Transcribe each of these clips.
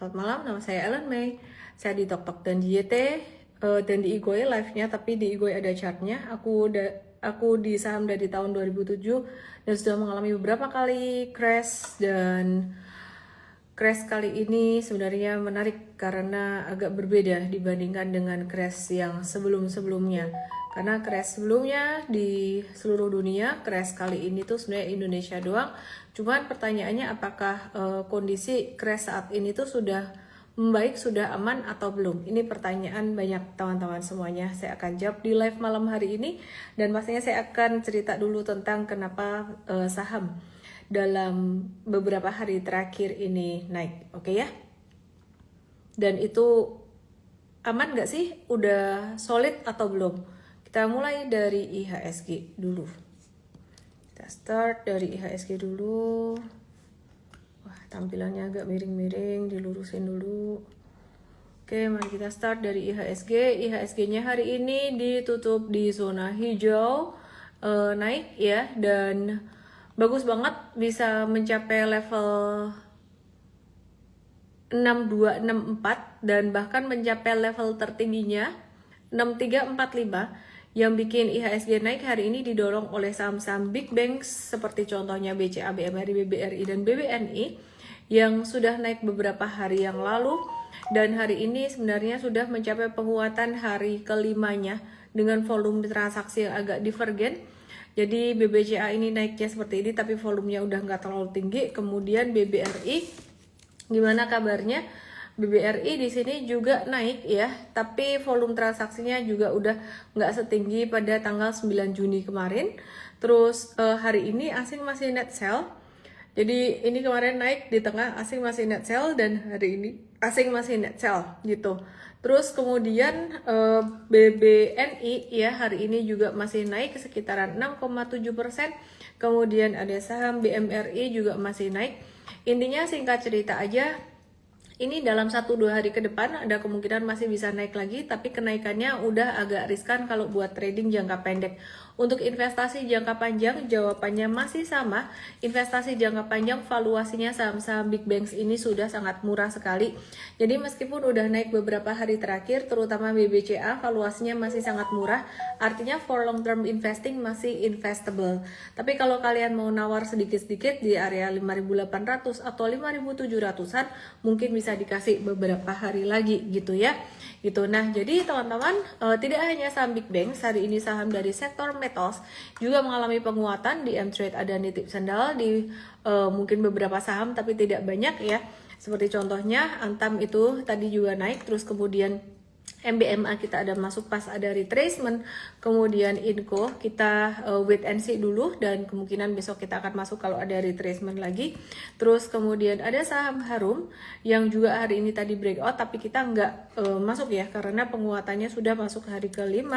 Selamat malam, nama saya Ellen May. Saya di TokTok dan di YT dan di Igoy live-nya, tapi di Igoy ada chart-nya. Aku di saham dari tahun 2007 dan sudah mengalami beberapa kali crash, dan crash kali ini sebenarnya menarik karena agak berbeda dibandingkan dengan crash yang sebelum-sebelumnya. Karena crash sebelumnya di seluruh dunia, crash kali ini tuh sebenarnya Indonesia doang. Cuman pertanyaannya apakah kondisi crash saat ini tuh sudah membaik, sudah aman atau belum? Ini pertanyaan banyak teman-teman semuanya. Saya akan jawab di live malam hari ini, dan pastinya saya akan cerita dulu tentang kenapa saham dalam beberapa hari terakhir ini naik, oke ya? Dan itu aman nggak sih? Udah solid atau belum? Kita mulai dari IHSG dulu. Kita start dari IHSG dulu. Wah, tampilannya agak miring-miring, dilurusin dulu. Oke, mari kita start dari IHSG. IHSG-nya hari ini ditutup di zona hijau, naik ya, dan bagus banget bisa mencapai level 6264 dan bahkan mencapai level tertingginya 6345. Yang bikin IHSG naik hari ini didorong oleh saham-saham big banks seperti contohnya BCA, BMRI, BBRI, dan BBNI yang sudah naik beberapa hari yang lalu, dan hari ini sebenarnya sudah mencapai penguatan hari kelimanya dengan volume transaksi yang agak divergen. Jadi BBCA ini naiknya seperti ini tapi volumenya udah nggak terlalu tinggi. Kemudian BBRI, gimana kabarnya? BBRI di sini juga naik ya, tapi volume transaksinya juga udah nggak setinggi pada tanggal 9 Juni kemarin. Terus hari ini asing masih net sell. Jadi ini kemarin naik di tengah, asing masih net sell, dan hari ini asing masih net sell gitu. Terus kemudian BBNI ya hari ini juga masih naik sekitaran 6,7%. Kemudian ada saham BMRI juga masih naik. Intinya singkat cerita aja, ini dalam 1-2 hari ke depan ada kemungkinan masih bisa naik lagi, tapi kenaikannya udah agak riskan kalau buat trading jangka pendek. Untuk investasi jangka panjang, jawabannya masih sama. Investasi jangka panjang valuasinya saham-saham big banks ini sudah sangat murah sekali. Jadi meskipun udah naik beberapa hari terakhir, terutama BBCA, valuasinya masih sangat murah. Artinya for long term investing masih investable. Tapi kalau kalian mau nawar sedikit-sedikit di area 5.800 atau 5.700-an, mungkin bisa dikasih beberapa hari lagi gitu ya. Gitu. Nah, jadi teman-teman, tidak hanya saham big banks, hari ini saham dari sektor metals juga mengalami penguatan. Di M-Trade ada nitip sandal di mungkin beberapa saham tapi tidak banyak ya. Seperti contohnya Antam itu tadi juga naik, terus kemudian MBMA kita ada masuk pas ada retracement. Kemudian Inco kita wait and see dulu, dan kemungkinan besok kita akan masuk kalau ada retracement lagi. Terus kemudian ada saham Harum yang juga hari ini tadi breakout, tapi kita nggak masuk ya karena penguatannya sudah masuk hari ke-5.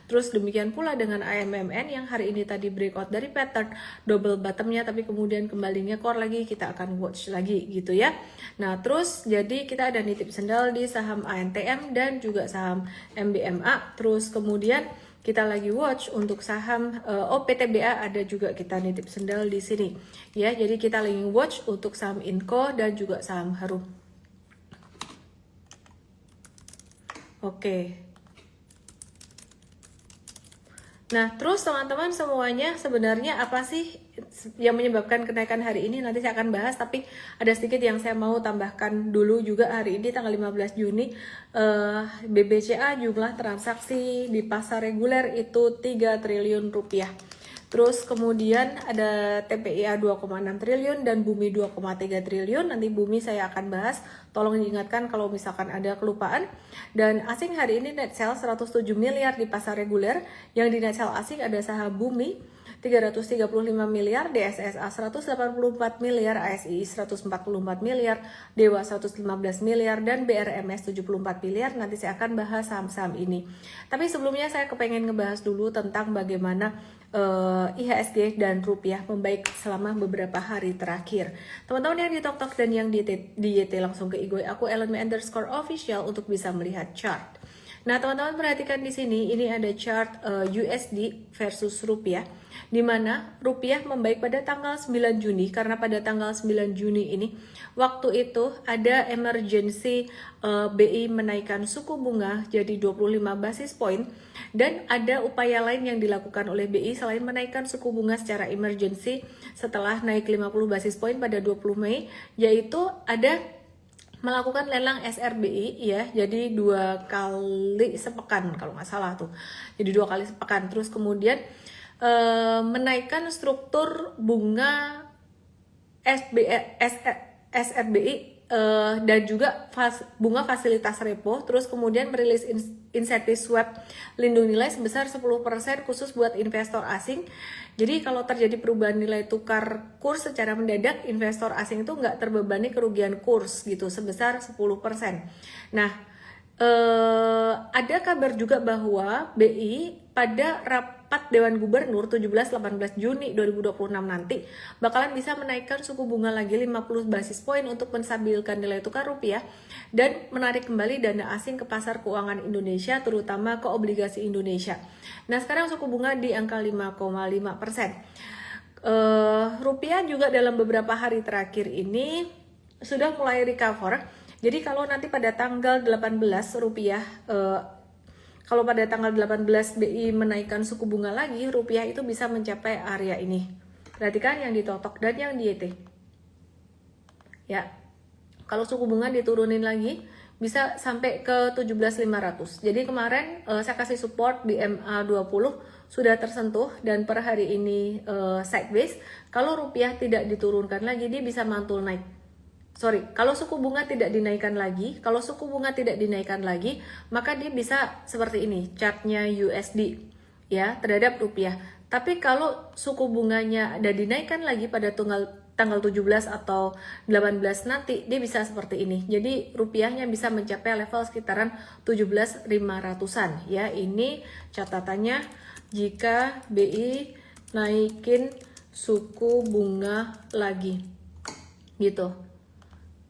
Terus demikian pula dengan AMMN yang hari ini tadi breakout dari pattern double bottomnya, tapi kemudian kembalinya core lagi, kita akan watch lagi gitu ya. Nah terus jadi kita ada nitip sendal di saham ANTM dan juga saham MBMA. Terus kemudian kita lagi watch untuk saham OPTBA, ada juga kita nitip sendal di sini ya. Jadi kita lagi watch untuk saham Inco dan juga saham Harum. Oke. Nah, terus teman-teman semuanya, sebenarnya apa sih yang menyebabkan kenaikan hari ini? Nanti saya akan bahas, tapi ada sedikit yang saya mau tambahkan dulu juga. Hari ini tanggal 15 Juni, BBCA jumlah transaksi di pasar reguler itu 3 triliun rupiah. Terus kemudian ada TPIA 2,6 triliun dan Bumi 2,3 triliun. Nanti Bumi saya akan bahas, tolong diingatkan kalau misalkan ada kelupaan. Dan asing hari ini net sell 107 miliar di pasar reguler. Yang di net sell asing ada saham Bumi 335 miliar, DSSA 184 miliar, ASI 144 miliar, Dewa 115 miliar, dan BRMS 74 miliar. Nanti saya akan bahas saham-saham ini. Tapi sebelumnya saya kepengen ngebahas dulu tentang bagaimana IHSG dan rupiah membaik selama beberapa hari terakhir. Teman-teman yang di TokTok dan yang di YT langsung ke Igoy, aku Ellen_May_official untuk bisa melihat chart. Nah, teman-teman perhatikan di sini, ini ada chart USD versus rupiah, di mana rupiah membaik pada tanggal 9 Juni, karena pada tanggal 9 Juni ini, waktu itu ada emergency BI menaikkan suku bunga jadi 25 basis point, dan ada upaya lain yang dilakukan oleh BI selain menaikkan suku bunga secara emergency setelah naik 50 basis point pada 20 Mei, yaitu ada melakukan lelang SRBI ya, jadi 2 kali sepekan kalau nggak salah tuh, jadi 2 kali sepekan. Terus kemudian menaikkan struktur bunga SRBI dan juga bunga fasilitas repo. Terus kemudian merilis insentif swap lindung nilai sebesar 10% khusus buat investor asing. Jadi kalau terjadi perubahan nilai tukar kurs secara mendadak, investor asing itu nggak terbebani kerugian kurs gitu sebesar 10%. Nah, ada kabar juga bahwa BI pada rapat Dewan Gubernur 17-18 Juni 2026 nanti bakalan bisa menaikkan suku bunga lagi 50 basis poin untuk menstabilkan nilai tukar rupiah dan menarik kembali dana asing ke pasar keuangan Indonesia, terutama ke obligasi Indonesia. Nah, sekarang suku bunga di angka 5,5%. Rupiah juga dalam beberapa hari terakhir ini sudah mulai recover. Jadi kalau nanti pada tanggal 18 rupiah, kalau pada tanggal 18 BI menaikkan suku bunga lagi, rupiah itu bisa mencapai area ini. Perhatikan yang ditotok dan yang di YT. Ya, kalau suku bunga diturunin lagi, bisa sampai ke 17.500. Jadi kemarin saya kasih support di MA20 sudah tersentuh dan per hari ini sideways. Kalau rupiah tidak diturunkan lagi, dia bisa mantul naik. Kalau suku bunga tidak dinaikkan lagi, maka dia bisa seperti ini, chartnya USD ya terhadap rupiah. Tapi kalau suku bunganya ada dinaikkan lagi pada tanggal 17 atau 18 nanti, dia bisa seperti ini. Jadi rupiahnya bisa mencapai level sekitaran 17.500-an ya. Ini catatannya jika BI naikin suku bunga lagi gitu.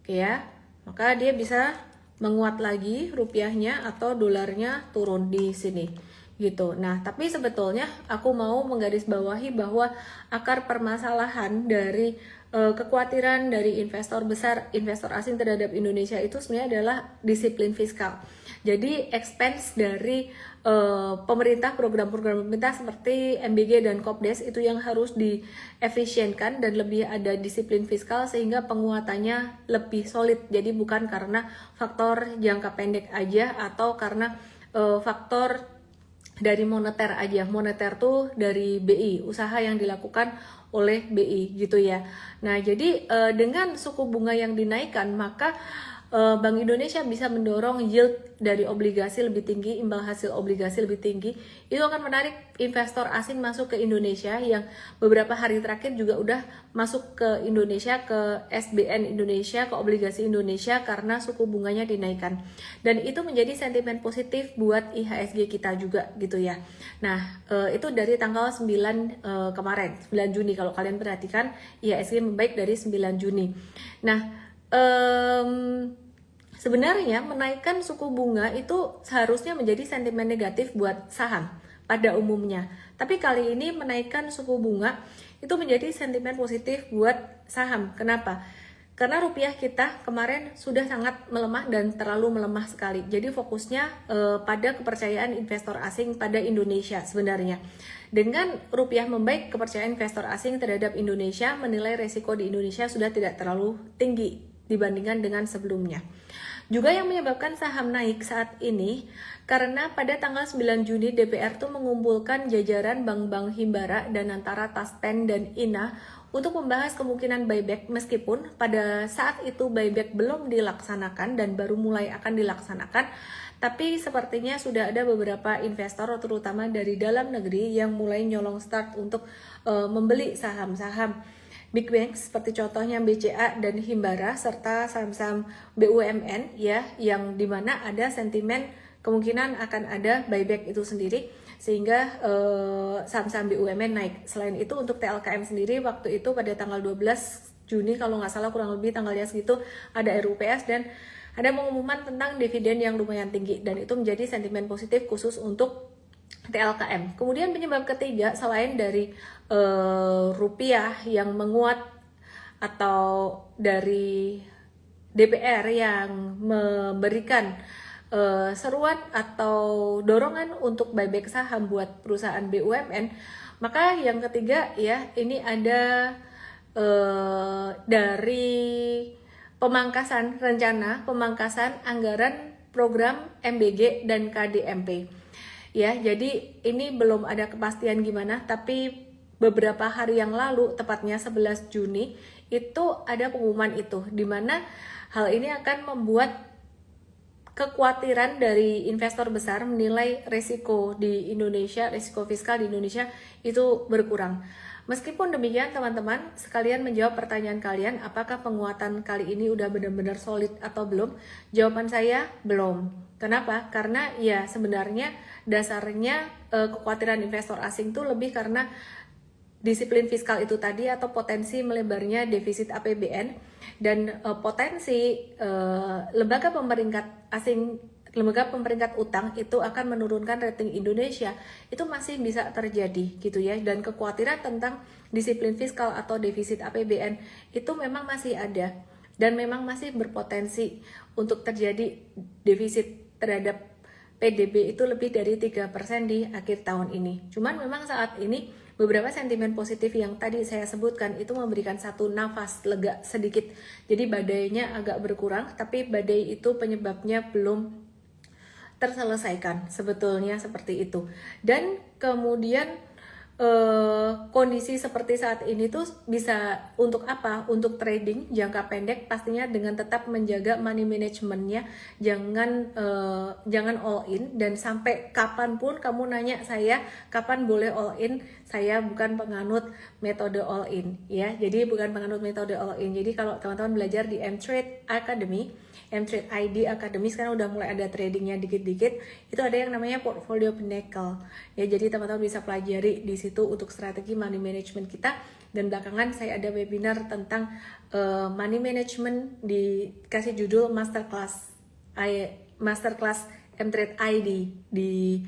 Oke ya, maka dia bisa menguat lagi rupiahnya atau dolarnya turun di sini gitu. Nah, tapi sebetulnya aku mau menggarisbawahi bahwa akar permasalahan dari kekhawatiran dari investor besar, investor asing terhadap Indonesia itu sebenarnya adalah disiplin fiskal. Jadi expense dari pemerintah, program-program pemerintah seperti MBG dan Kopdes itu yang harus diefisienkan dan lebih ada disiplin fiskal sehingga penguatannya lebih solid. Jadi bukan karena faktor jangka pendek aja atau karena faktor dari moneter aja. Moneter tuh dari BI, usaha yang dilakukan oleh BI gitu ya. Nah, jadi dengan suku bunga yang dinaikkan, maka Bank Indonesia bisa mendorong yield dari obligasi lebih tinggi, imbal hasil obligasi lebih tinggi. Itu akan menarik investor asing masuk ke Indonesia yang beberapa hari terakhir juga udah masuk ke Indonesia, ke SBN Indonesia, ke obligasi Indonesia karena suku bunganya dinaikkan. Dan itu menjadi sentimen positif buat IHSG kita juga gitu ya. Nah, itu dari tanggal 9 kemarin, 9 Juni kalau kalian perhatikan IHSG membaik dari 9 Juni. Nah, sebenarnya menaikkan suku bunga itu seharusnya menjadi sentimen negatif buat saham pada umumnya. Tapi kali ini menaikkan suku bunga itu menjadi sentimen positif buat saham. Kenapa? Karena rupiah kita kemarin sudah sangat melemah dan terlalu melemah sekali. Jadi fokusnya pada kepercayaan investor asing pada Indonesia sebenarnya. Dengan rupiah membaik, kepercayaan investor asing terhadap Indonesia menilai resiko di Indonesia sudah tidak terlalu tinggi dibandingkan dengan sebelumnya. Juga yang menyebabkan saham naik saat ini karena pada tanggal 9 Juni DPR tuh mengumpulkan jajaran bank-bank Himbara dan antara Taspen dan INA untuk membahas kemungkinan buyback meskipun pada saat itu buyback belum dilaksanakan dan baru mulai akan dilaksanakan. Tapi sepertinya sudah ada beberapa investor terutama dari dalam negeri yang mulai nyolong start untuk membeli saham-saham Big Banks seperti contohnya BCA dan Himbara serta saham-saham BUMN ya, yang dimana ada sentimen kemungkinan akan ada buyback itu sendiri sehingga saham-saham BUMN naik. Selain itu untuk TLKM sendiri waktu itu pada tanggal 12 Juni kalau nggak salah kurang lebih tanggalnya segitu ada RUPS dan ada pengumuman tentang dividen yang lumayan tinggi dan itu menjadi sentimen positif khusus untuk TLKM. Kemudian penyebab ketiga selain dari rupiah yang menguat atau dari DPR yang memberikan seruan atau dorongan untuk buyback saham buat perusahaan BUMN, maka yang ketiga ya ini ada dari rencana pemangkasan anggaran program MBG dan KDMP. Ya, jadi ini belum ada kepastian gimana, tapi beberapa hari yang lalu, tepatnya 11 Juni, itu ada pengumuman itu, di mana hal ini akan membuat kekhawatiran dari investor besar menilai risiko di Indonesia, risiko fiskal di Indonesia itu berkurang. Meskipun demikian teman-teman, sekalian menjawab pertanyaan kalian, apakah penguatan kali ini udah benar-benar solid atau belum? Jawaban saya, belum. Kenapa? Karena ya sebenarnya dasarnya kekhawatiran investor asing itu lebih karena disiplin fiskal itu tadi atau potensi melebarnya defisit APBN dan potensi lembaga pemeringkat utang itu akan menurunkan rating Indonesia itu masih bisa terjadi gitu ya, dan kekhawatiran tentang disiplin fiskal atau defisit APBN itu memang masih ada dan memang masih berpotensi untuk terjadi defisit terhadap PDB itu lebih dari 3% di akhir tahun ini. Cuman memang saat ini beberapa sentimen positif yang tadi saya sebutkan itu memberikan satu nafas lega sedikit. Jadi badainya agak berkurang, tapi badai itu penyebabnya belum terselesaikan, sebetulnya seperti itu. Dan kemudian kondisi seperti saat ini tuh bisa untuk apa? Untuk trading jangka pendek, pastinya dengan tetap menjaga money managementnya, jangan all in. Dan sampai kapanpun kamu nanya saya kapan boleh all in, saya bukan penganut metode all in ya. Jadi bukan penganut metode all in. Jadi kalau teman-teman belajar di M-Trade Academy, M-Trade ID Academy sekarang udah mulai ada tradingnya dikit-dikit, itu ada yang namanya portfolio pinnacle ya. Jadi teman-teman bisa pelajari di situ untuk strategi money management kita. Dan belakangan saya ada webinar tentang money management, dikasih judul masterclass M-Trade ID di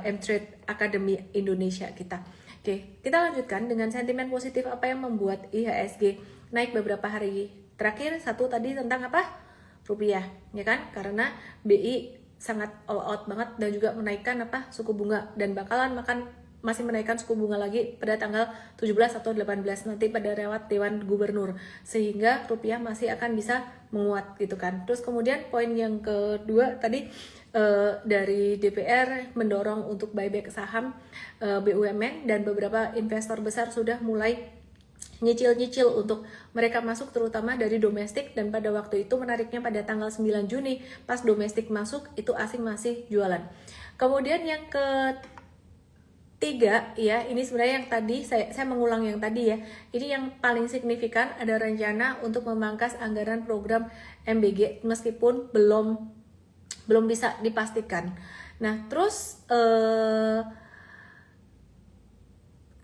M-Trade Academy Indonesia kita. Oke, kita lanjutkan dengan sentimen positif apa yang membuat IHSG naik beberapa hari terakhir. Satu tadi tentang apa? Rupiah, ya kan? Karena BI sangat all out banget dan juga menaikkan suku bunga, dan bakalan masih menaikkan suku bunga lagi pada tanggal 17 atau 18 nanti pada lewat Dewan Gubernur, sehingga rupiah masih akan bisa menguat gitu kan. Terus kemudian poin yang kedua tadi dari DPR mendorong untuk buyback saham BUMN, dan beberapa investor besar sudah mulai nyicil-nyicil untuk mereka masuk, terutama dari domestik. Dan pada waktu itu menariknya pada tanggal 9 Juni pas domestik masuk itu asing masih jualan. Kemudian yang ketiga ya, ini sebenarnya yang tadi saya mengulang yang tadi ya, ini yang paling signifikan, ada rencana untuk memangkas anggaran program MBG meskipun belum bisa dipastikan. Nah terus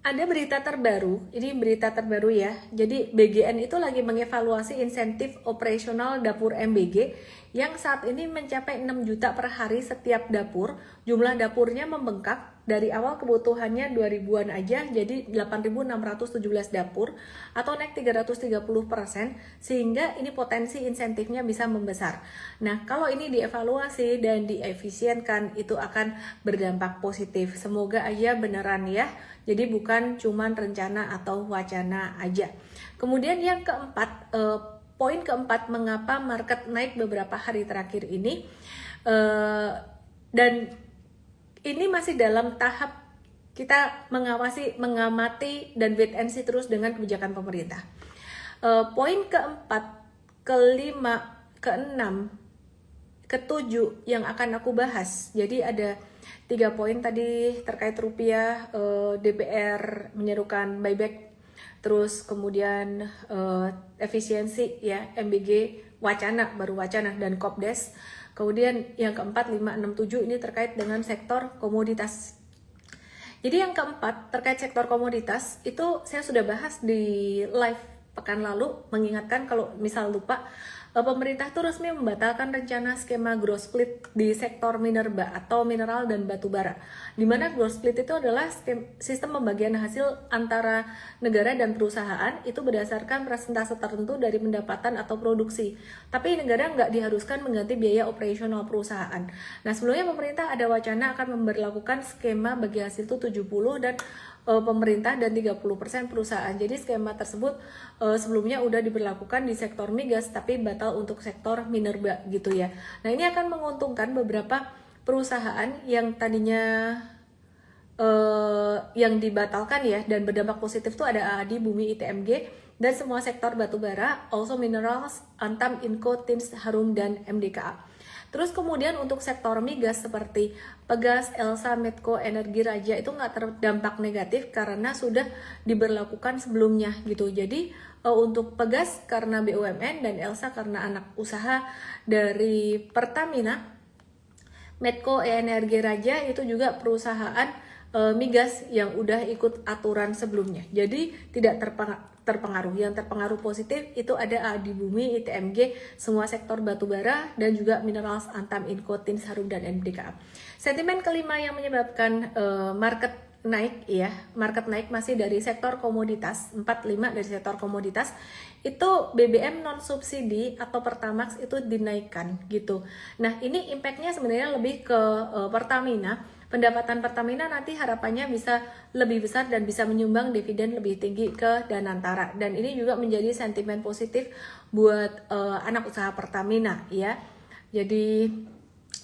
ada berita terbaru, ini berita terbaru ya. Jadi BGN itu lagi mengevaluasi insentif operasional dapur MBG yang saat ini mencapai 6 juta per hari setiap dapur. Jumlah dapurnya membengkak dari awal kebutuhannya 2000-an aja jadi 8.617 dapur atau naik 330%, sehingga ini potensi insentifnya bisa membesar. Nah, kalau ini dievaluasi dan diefisienkan itu akan berdampak positif. Semoga aja beneran ya. Jadi bukan cuman rencana atau wacana aja. Kemudian yang keempat, poin keempat mengapa market naik beberapa hari terakhir ini, dan ini masih dalam tahap kita mengamati dan wait and see terus dengan kebijakan pemerintah. Poin keempat, kelima, keenam, ketujuh yang akan aku bahas. Jadi ada 3 poin tadi terkait rupiah, DPR menyerukan buyback, terus kemudian efisiensi ya, MBG baru wacana dan Kopdes. Kemudian yang keempat, 5, 6, 7 ini terkait dengan sektor komoditas. Jadi yang keempat terkait sektor komoditas itu saya sudah bahas di live pekan lalu mengingatkan kalau misal lupa, pemerintah tuh resmi membatalkan rencana skema growth split di sektor minerba atau mineral dan batu bara. Di mana growth split itu adalah sistem pembagian hasil antara negara dan perusahaan itu berdasarkan persentase tertentu dari pendapatan atau produksi. Tapi negara nggak diharuskan mengganti biaya operasional perusahaan. Nah, sebelumnya pemerintah ada wacana akan memberlakukan skema bagi hasil itu 70 dan pemerintah dan 30% perusahaan. Jadi skema tersebut sebelumnya udah diberlakukan di sektor migas tapi batal untuk sektor minerba gitu ya. Nah, ini akan menguntungkan beberapa perusahaan yang tadinya yang dibatalkan ya, dan berdampak positif tuh ada AAD, Bumi, ITMG, dan semua sektor batubara, also minerals, Antam, Inco, Tins, Harum, dan MDKA. Terus kemudian untuk sektor migas seperti Pegas, Elsa, Medco, Energi Raja itu nggak terdampak negatif karena sudah diberlakukan sebelumnya gitu. Jadi untuk Pegas karena BUMN dan Elsa karena anak usaha dari Pertamina, Medco, Energi Raja itu juga perusahaan migas yang udah ikut aturan sebelumnya. Jadi tidak terpengaruh. Yang terpengaruh positif itu ada AAD Bumi, ITMG, semua sektor batubara dan juga minerals, Antam, Inco, Tins, Harum, dan MDKA. Sentimen kelima yang menyebabkan market naik ya, market naik masih dari sektor komoditas, 45 dari sektor komoditas, itu BBM non subsidi atau Pertamax itu dinaikkan gitu. Nah, ini impactnya sebenarnya lebih ke Pertamina. Pendapatan Pertamina nanti harapannya bisa lebih besar dan bisa menyumbang dividen lebih tinggi ke Danantara, dan ini juga menjadi sentimen positif buat anak usaha Pertamina ya. Jadi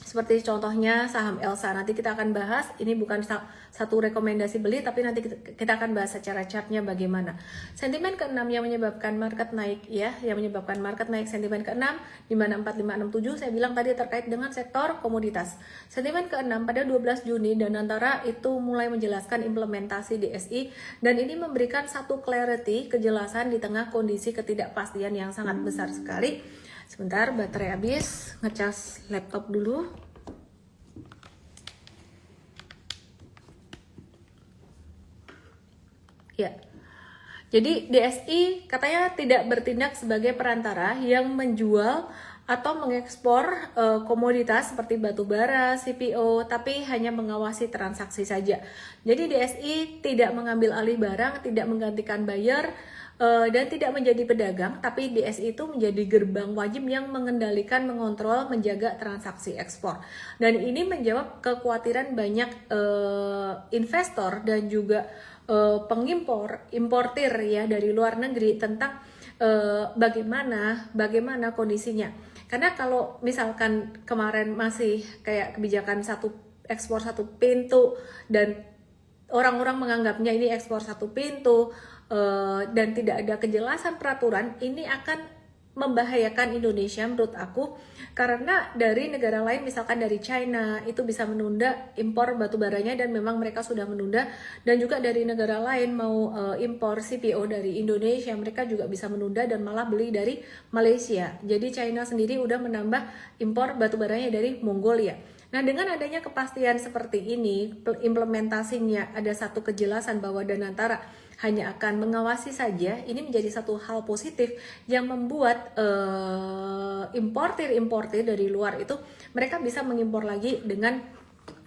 seperti contohnya saham Elsa, nanti kita akan bahas, ini bukan satu rekomendasi beli, tapi nanti kita akan bahas secara chartnya bagaimana. Sentimen keenam yang menyebabkan market naik ya, yang menyebabkan market naik, sentimen keenam di mana 4567 saya bilang tadi terkait dengan sektor komoditas. Sentimen keenam pada 12 Juni Danantara itu mulai menjelaskan implementasi DSI, dan ini memberikan satu clarity, kejelasan di tengah kondisi ketidakpastian yang sangat besar sekali. Sebentar, baterai habis, ngecas laptop dulu. Ya, jadi DSI katanya tidak bertindak sebagai perantara yang menjual atau mengekspor komoditas seperti batu bara, CPO, tapi hanya mengawasi transaksi saja. Jadi DSI tidak mengambil alih barang, tidak menggantikan buyer, dan tidak menjadi pedagang, tapi DSI itu menjadi gerbang wajib yang mengendalikan, mengontrol, menjaga transaksi ekspor. Dan ini menjawab kekhawatiran banyak investor dan juga importir ya dari luar negeri tentang bagaimana kondisinya. Karena kalau misalkan kemarin masih kayak kebijakan ekspor satu pintu dan orang-orang menganggapnya ini ekspor satu pintu, dan tidak ada kejelasan peraturan, ini akan membahayakan Indonesia menurut aku, karena dari negara lain misalkan dari China itu bisa menunda impor batu baranya, dan memang mereka sudah menunda, dan juga dari negara lain mau impor CPO dari Indonesia mereka juga bisa menunda dan malah beli dari Malaysia. Jadi China sendiri udah menambah impor batu baranya dari Mongolia. Nah, dengan adanya kepastian seperti ini, implementasinya ada satu kejelasan bahwa Danantara hanya akan mengawasi saja, ini menjadi satu hal positif yang membuat importir dari luar itu mereka bisa mengimpor lagi dengan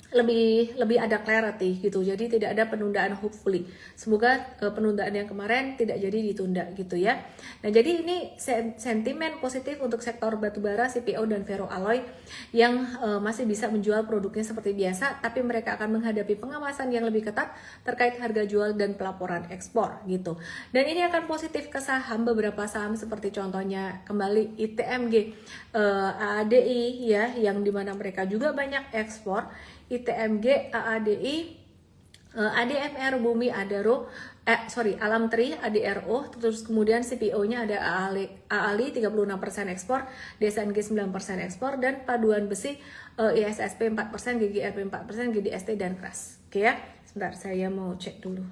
lebih ada clarity gitu. Jadi tidak ada penundaan, hopefully. Semoga penundaan yang kemarin tidak jadi ditunda gitu ya. Nah, jadi ini sentimen positif untuk sektor batubara, CPO dan ferroalloy yang masih bisa menjual produknya seperti biasa, tapi mereka akan menghadapi pengawasan yang lebih ketat terkait harga jual dan pelaporan ekspor gitu. Dan ini akan positif ke saham, beberapa saham seperti contohnya kembali ITMG, AADI ya, yang dimana mereka juga banyak ekspor. ITMG, AADI, ADMR, Bumi, Adaro, Alam Tri, ADRO, terus kemudian CPO-nya ada AALI 36% ekspor, DSNG 9% ekspor, dan paduan besi ISSP 4%, GGRP 4%, GDST, dan KRAS. Oke ya, sebentar saya mau cek dulu.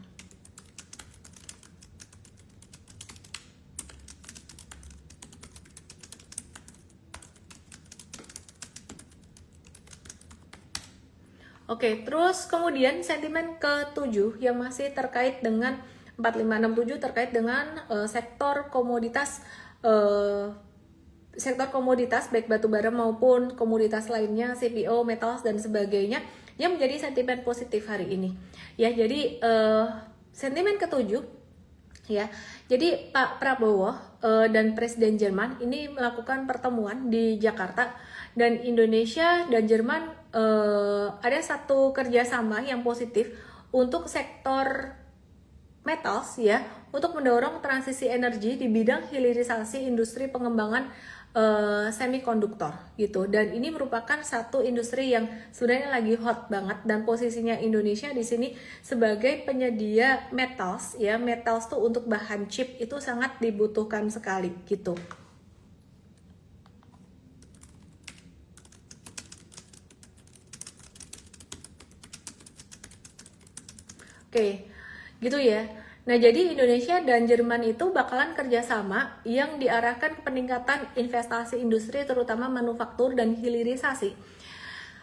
Oke, terus kemudian sentimen ke-7 yang masih terkait dengan 4567 terkait dengan sektor komoditas baik batu bara maupun komoditas lainnya, CPO, metals dan sebagainya yang menjadi sentimen positif hari ini. Ya, jadi sentimen ketujuh ya. Jadi Pak Prabowo dan Presiden Jerman ini melakukan pertemuan di Jakarta, dan Indonesia dan Jerman ada satu kerjasama yang positif untuk sektor metals ya, untuk mendorong transisi energi di bidang hilirisasi industri pengembangan semikonduktor gitu. Dan ini merupakan satu industri yang sebenarnya lagi hot banget, dan posisinya Indonesia di sini sebagai penyedia metals ya. Metals tuh untuk bahan chip itu sangat dibutuhkan sekali gitu. Oke, gitu ya. Nah, jadi Indonesia dan Jerman itu bakalan kerjasama yang diarahkan ke peningkatan investasi industri, terutama manufaktur dan hilirisasi,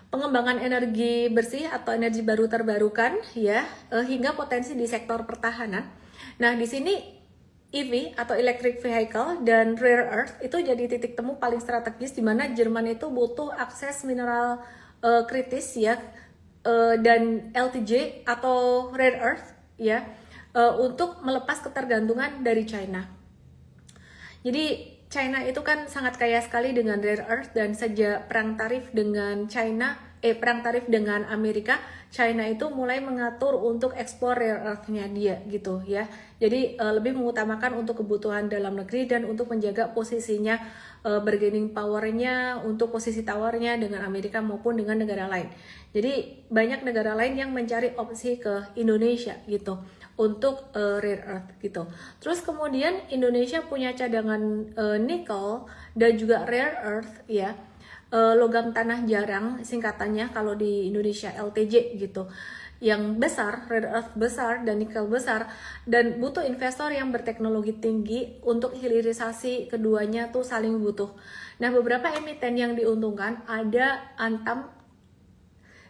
pengembangan energi bersih atau energi baru terbarukan ya, hingga potensi di sektor pertahanan. Nah, di sini EV atau electric vehicle dan rare earth itu jadi titik temu paling strategis, di mana Jerman itu butuh akses mineral kritis ya, dan LTJ atau rare earth ya, untuk melepas ketergantungan dari China. Jadi China itu kan sangat kaya sekali dengan rare earth, dan sejak perang tarif dengan Amerika, China itu mulai mengatur untuk ekspor rare earth-nya dia gitu ya. Jadi lebih mengutamakan untuk kebutuhan dalam negeri dan untuk menjaga posisinya, bargaining power-nya, untuk posisi tawarnya dengan Amerika maupun dengan negara lain. Jadi banyak negara lain yang mencari opsi ke Indonesia gitu untuk rare earth gitu. Terus kemudian Indonesia punya cadangan nikel dan juga rare earth ya, logam tanah jarang singkatannya kalau di Indonesia LTJ gitu, yang besar, rare earth besar dan nikel besar, dan butuh investor yang berteknologi tinggi untuk hilirisasi keduanya tuh saling butuh. Nah, beberapa emiten yang diuntungkan ada Antam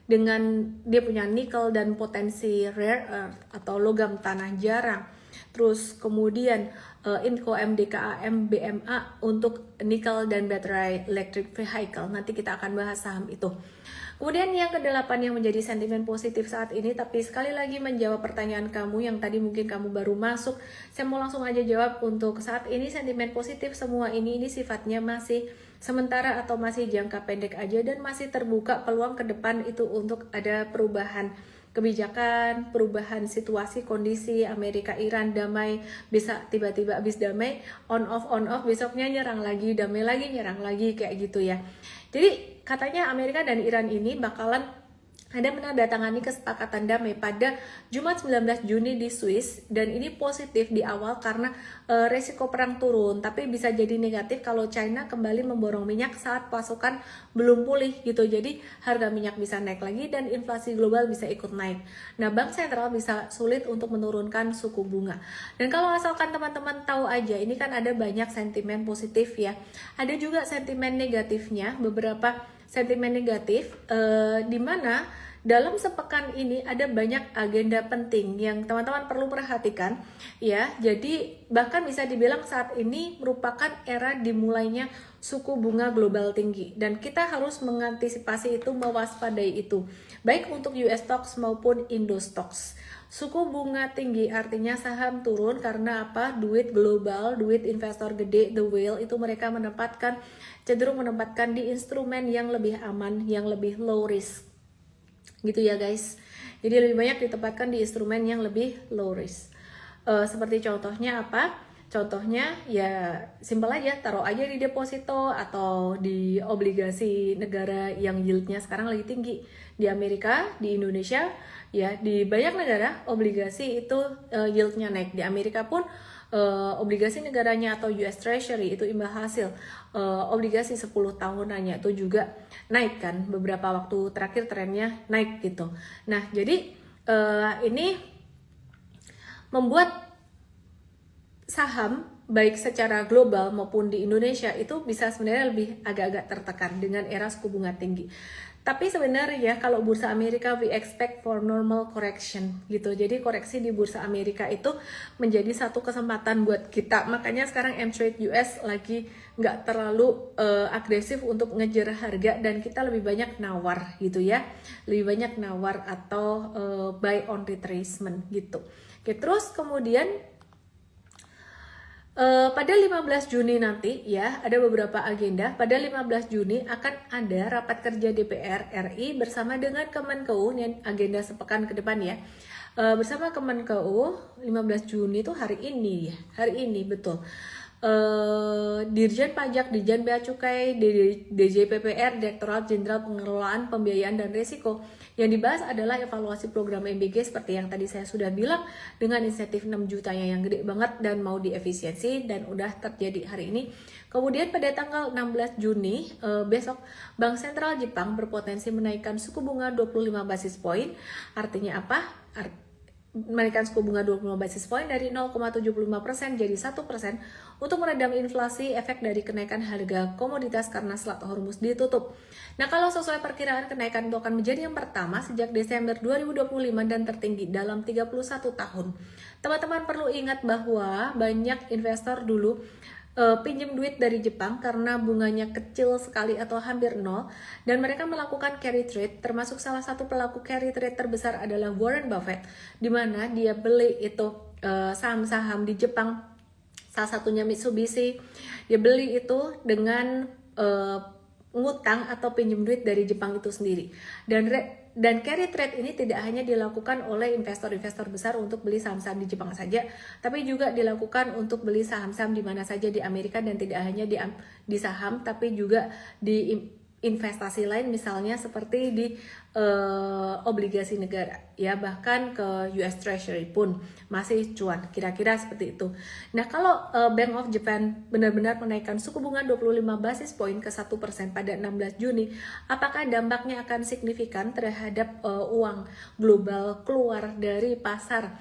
dengan dia punya nikel dan potensi rare earth atau logam tanah jarang. Terus kemudian Inco MDKAM BMA untuk nikel dan battery electric vehicle. Nanti kita akan bahas saham itu. Kemudian yang kedelapan yang menjadi sentimen positif saat ini, tapi sekali lagi menjawab pertanyaan kamu yang tadi mungkin kamu baru masuk, saya mau langsung aja jawab. Untuk saat ini sentimen positif semua ini sifatnya masih sementara atau masih jangka pendek aja, dan masih terbuka peluang ke depan itu untuk ada perubahan kebijakan, perubahan situasi kondisi Amerika Iran damai, bisa tiba-tiba habis damai on off besoknya nyerang lagi, damai lagi, nyerang lagi, kayak gitu ya. Jadi katanya Amerika dan Iran ini bakalan ada menandatangani kesepakatan damai pada Jumat 19 Juni di Swiss, dan ini positif di awal karena resiko perang turun, tapi bisa jadi negatif kalau China kembali memborong minyak saat pasokan belum pulih gitu. Jadi harga minyak bisa naik lagi dan inflasi global bisa ikut naik. Nah, bank sentral bisa sulit untuk menurunkan suku bunga. Dan kalau asalkan teman-teman tahu aja, ini kan ada banyak sentimen positif ya, ada juga sentimen negatifnya, beberapa sentimen negatif di mana dalam sepekan ini ada banyak agenda penting yang teman-teman perlu perhatikan ya. Jadi bahkan bisa dibilang saat ini merupakan era dimulainya suku bunga global tinggi, dan kita harus mengantisipasi itu, mewaspadai itu, baik untuk US stocks maupun Indo stocks. Suku bunga tinggi artinya saham turun karena apa? Duit global, duit investor gede, the whale itu mereka cenderung menempatkan di instrumen yang lebih aman, yang lebih low risk gitu ya guys. Jadi lebih banyak ditempatkan di instrumen yang lebih low risk. Seperti contohnya apa? Contohnya ya simpel aja, taruh aja di deposito atau di obligasi negara yang yieldnya sekarang lagi tinggi. Di Amerika, di Indonesia, ya di banyak negara obligasi itu yieldnya naik. Di Amerika pun obligasi negaranya atau US Treasury itu imbal hasil obligasi 10 tahunannya itu juga naik kan, beberapa waktu terakhir trennya naik gitu. Nah, jadi ini membuat saham baik secara global maupun di Indonesia itu bisa sebenarnya lebih agak-agak tertekan dengan era suku bunga tinggi. Tapi sebenarnya kalau bursa Amerika we expect for normal correction gitu. Jadi koreksi di bursa Amerika itu menjadi satu kesempatan buat kita. Makanya sekarang M-Trade US lagi nggak terlalu agresif untuk ngejar harga dan kita lebih banyak nawar gitu ya. Lebih banyak nawar atau buy on retracement gitu. Oke, terus kemudian pada 15 Juni nanti ya, ada beberapa agenda. Pada 15 Juni akan ada rapat kerja DPR RI bersama dengan Kemenkeu, ini agenda sepekan ke depan ya. Bersama Kemenkeu, 15 Juni itu hari ini ya, hari ini betul. Dirjen Pajak, Dirjen Bea Cukai, DJPPR, Direktorat Jenderal Pengelolaan Pembiayaan dan Risiko. Yang dibahas adalah evaluasi program MBG seperti yang tadi saya sudah bilang, dengan insentif 6 jutanya yang gede banget dan mau diefisiensi dan udah terjadi hari ini. Kemudian pada tanggal 16 Juni besok Bank Sentral Jepang berpotensi menaikkan suku bunga 25 basis poin. Artinya apa? Menaikkan suku bunga 25 basis poin dari 0,75% jadi 1% untuk meredam inflasi efek dari kenaikan harga komoditas karena Selat Hormuz ditutup. Nah, kalau sesuai perkiraan, kenaikan itu akan menjadi yang pertama sejak Desember 2025 dan tertinggi dalam 31 tahun. Teman-teman perlu ingat bahwa banyak investor dulu pinjam duit dari Jepang karena bunganya kecil sekali atau hampir nol dan mereka melakukan carry trade, termasuk salah satu pelaku carry trade terbesar adalah Warren Buffett, di mana dia beli itu saham-saham di Jepang, salah satunya Mitsubishi, dia beli itu dengan ngutang atau pinjam duit dari Jepang itu sendiri. Dan carry trade ini tidak hanya dilakukan oleh investor-investor besar untuk beli saham-saham di Jepang saja, tapi juga dilakukan untuk beli saham-saham di mana saja di Amerika, dan tidak hanya di saham, tapi juga di investasi lain, misalnya seperti di obligasi negara ya, bahkan ke US Treasury pun masih cuan, kira-kira seperti itu. Nah, kalau Bank of Japan benar-benar menaikkan suku bunga 25 basis poin ke 1% pada 16 Juni, apakah dampaknya akan signifikan terhadap uang global keluar dari pasar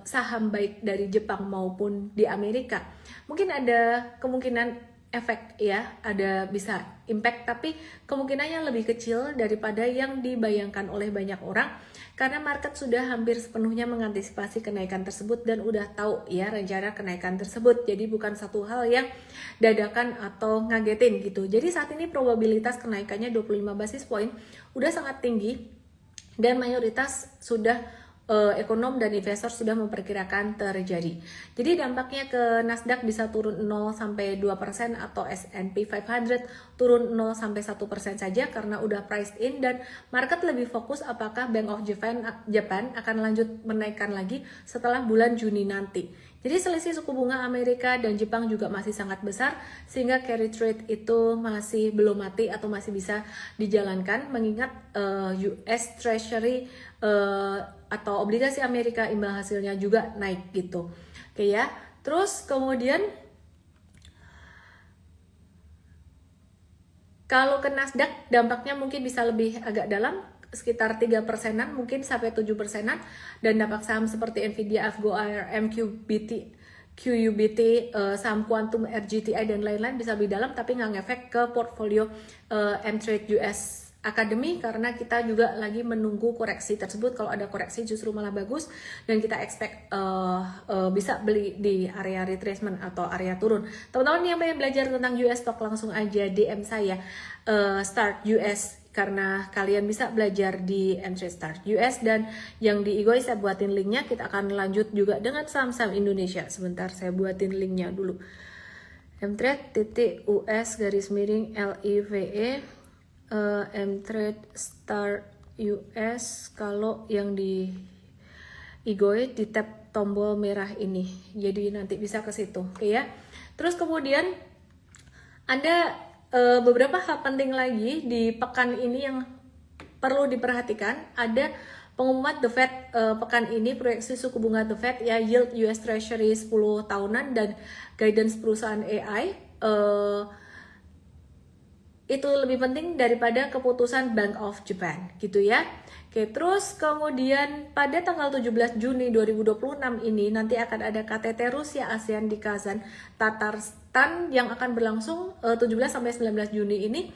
saham baik dari Jepang maupun di Amerika? Mungkin ada kemungkinan efek ya, ada bisa impact, tapi kemungkinannya lebih kecil daripada yang dibayangkan oleh banyak orang karena market sudah hampir sepenuhnya mengantisipasi kenaikan tersebut dan udah tahu ya rencana kenaikan tersebut. Jadi bukan satu hal yang dadakan atau ngagetin gitu. Jadi saat ini probabilitas kenaikannya 25 basis point udah sangat tinggi dan mayoritas sudah ekonom dan investor sudah memperkirakan terjadi. Jadi dampaknya ke Nasdaq bisa turun 0 sampai 2% atau S&P 500 turun 0 sampai 1% saja karena udah priced in, dan market lebih fokus apakah Bank of Japan akan lanjut menaikkan lagi setelah bulan Juni nanti. Jadi selisih suku bunga Amerika dan Jepang juga masih sangat besar sehingga carry trade itu masih belum mati atau masih bisa dijalankan, mengingat US Treasury atau obligasi Amerika imbal hasilnya juga naik gitu. Oke ya. Terus kemudian kalau ke Nasdaq dampaknya mungkin bisa lebih agak dalam, sekitar 3%-an, mungkin sampai 7%-an, dan dampak saham seperti Nvidia, Avgo, ARM, QUBT, saham Quantum, RGTI dan lain-lain bisa lebih dalam, tapi nggak ngefek ke portfolio M-Trade US Academy karena kita juga lagi menunggu koreksi tersebut. Kalau ada koreksi justru malah bagus dan kita expect bisa beli di area retracement atau area turun. Teman-teman yang pengen belajar tentang US stock langsung aja DM saya Start US, karena kalian bisa belajar di M-Trade Start US, dan yang di Igoi saya buatin linknya. Kita akan lanjut juga dengan saham-saham Indonesia. Sebentar saya buatin linknya dulu. M-Trade.US _LIVE M-Trade Start US. Kalau yang di Igoi di tab tombol merah ini, jadi nanti bisa ke situ, oke ya. Terus kemudian ada beberapa hal penting lagi di pekan ini yang perlu diperhatikan. Ada pengumuman The Fed pekan ini, proyeksi suku bunga The Fed ya, yield US Treasury 10 tahunan dan guidance perusahaan AI. itu lebih penting daripada keputusan Bank of Japan gitu ya. Oke, terus kemudian pada tanggal 17 Juni 2026 ini nanti akan ada KTT Rusia ASEAN di Kazan, Tatarstan yang akan berlangsung 17 sampai 19 Juni ini,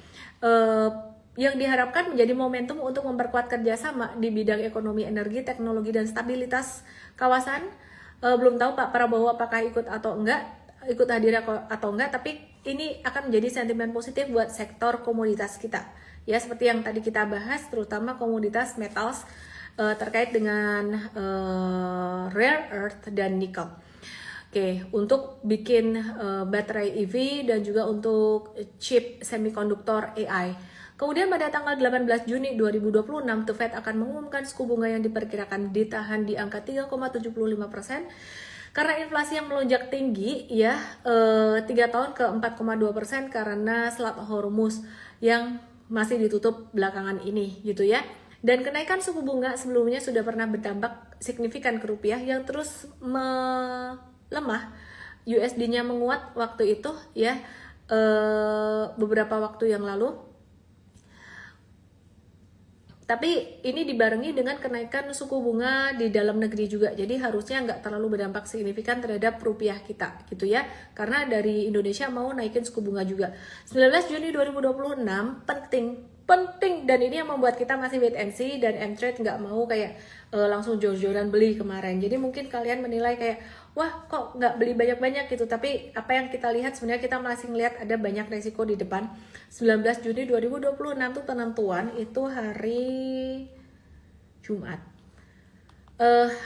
yang diharapkan menjadi momentum untuk memperkuat kerjasama di bidang ekonomi, energi, teknologi, dan stabilitas kawasan. Belum tahu Pak Prabowo apakah ikut hadir atau enggak, tapi ini akan menjadi sentimen positif buat sektor komoditas kita. Ya, seperti yang tadi kita bahas, terutama komoditas metals terkait dengan rare earth dan nikel. Oke, untuk bikin baterai EV dan juga untuk chip semikonduktor AI. Kemudian pada tanggal 18 Juni 2026, The Fed akan mengumumkan suku bunga yang diperkirakan ditahan di angka 3,75%. Karena inflasi yang melonjak tinggi ya, 3 tahun ke 4,2% karena Selat Hormuz yang masih ditutup belakangan ini gitu ya. Dan kenaikan suku bunga sebelumnya sudah pernah berdampak signifikan ke rupiah yang terus melemah. USD-nya menguat waktu itu ya, beberapa waktu yang lalu. Tapi ini dibarengi dengan kenaikan suku bunga di dalam negeri juga. Jadi harusnya nggak terlalu berdampak signifikan terhadap rupiah kita gitu ya. Karena dari Indonesia mau naikin suku bunga juga. 19 Juni 2026 penting, dan ini yang membuat kita masih wait and see, dan M-Trade nggak mau kayak langsung jor-joran beli kemarin. Jadi mungkin kalian menilai kayak, wah kok nggak beli banyak-banyak gitu. Tapi apa yang kita lihat sebenarnya kita masih ngelihat ada banyak resiko di depan. 19 Juni 2026 tuh penentuan itu hari Jumat.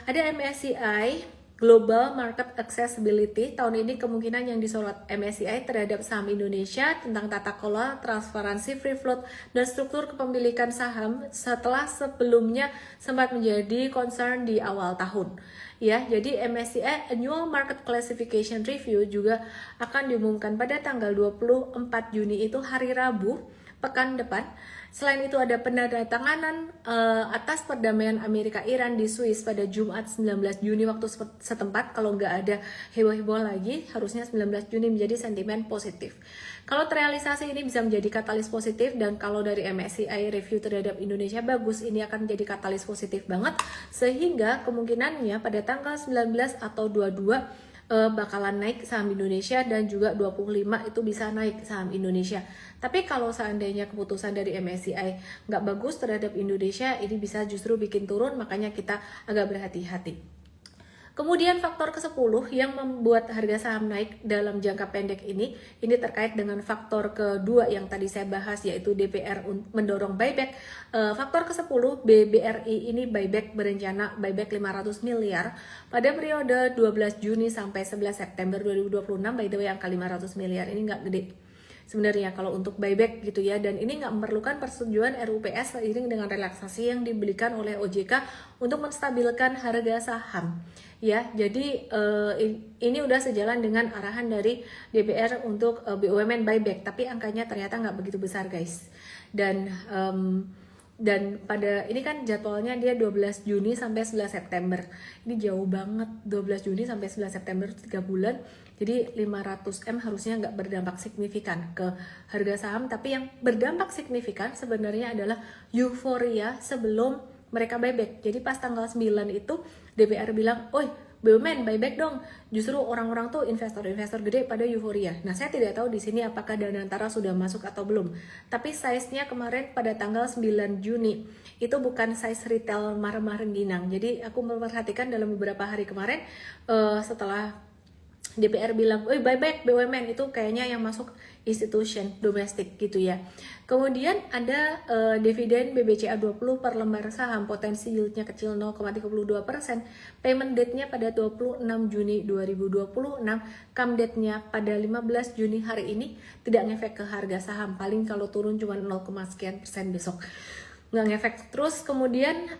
Ada MSCI Global Market Accessibility. Tahun ini kemungkinan yang disorot MSCI terhadap saham Indonesia tentang tata kelola, transparansi, free float, dan struktur kepemilikan saham setelah sebelumnya sempat menjadi concern di awal tahun. Ya, jadi MSCI Annual Market Classification Review juga akan diumumkan pada tanggal 24 Juni itu hari Rabu pekan depan. Selain itu ada penandatanganan atas perdamaian Amerika-Iran di Swiss pada Jumat 19 Juni waktu setempat. Kalau nggak ada heboh-heboh lagi, harusnya 19 Juni menjadi sentimen positif. Kalau terrealisasi ini bisa menjadi katalis positif, dan kalau dari MSCI review terhadap Indonesia bagus, ini akan menjadi katalis positif banget. Sehingga kemungkinannya pada tanggal 19 atau 22 bakalan naik saham Indonesia, dan juga 25 itu bisa naik saham Indonesia. Tapi kalau seandainya keputusan dari MSCI nggak bagus terhadap Indonesia, ini bisa justru bikin turun, makanya kita agak berhati-hati. Kemudian faktor ke-10 yang membuat harga saham naik dalam jangka pendek ini terkait dengan faktor kedua yang tadi saya bahas, yaitu DPR mendorong buyback. Faktor ke-10, BBRI ini buyback berencana buyback 500 miliar pada periode 12 Juni sampai 11 September 2026. By the way, angka 500 miliar ini nggak gede sebenarnya kalau untuk buyback gitu ya, dan ini nggak memerlukan persetujuan RUPS seiring dengan relaksasi yang diberikan oleh OJK untuk menstabilkan harga saham ya. Jadi ini udah sejalan dengan arahan dari DPR untuk BUMN buyback, tapi angkanya ternyata nggak begitu besar guys. Dan pada ini kan jadwalnya dia 12 Juni sampai 11 September. Ini jauh banget, 12 Juni sampai 11 September 3 bulan. Jadi 500M harusnya nggak berdampak signifikan ke harga saham, tapi yang berdampak signifikan sebenarnya adalah euforia sebelum mereka buyback. Jadi pas tanggal 9 itu DPR bilang, "Oi, BUMN buyback dong." Justru orang-orang tuh investor-investor gede pada euforia. Nah, saya tidak tahu di sini apakah Danantara sudah masuk atau belum. Tapi size-nya kemarin pada tanggal 9 Juni itu bukan size retail marmer rengginang. Jadi aku memperhatikan dalam beberapa hari kemarin setelah DPR bilang, "Oi, buyback BUMN," itu kayaknya yang masuk institution domestik gitu ya. Kemudian ada dividen BBCA 20 per lembar saham, potensi yieldnya kecil 0,32%, payment date-nya pada 26 Juni 2026, come date-nya pada 15 Juni hari ini, tidak ngefek ke harga saham, paling kalau turun cuma 0, sekian persen besok, nggak ngefek. Terus kemudian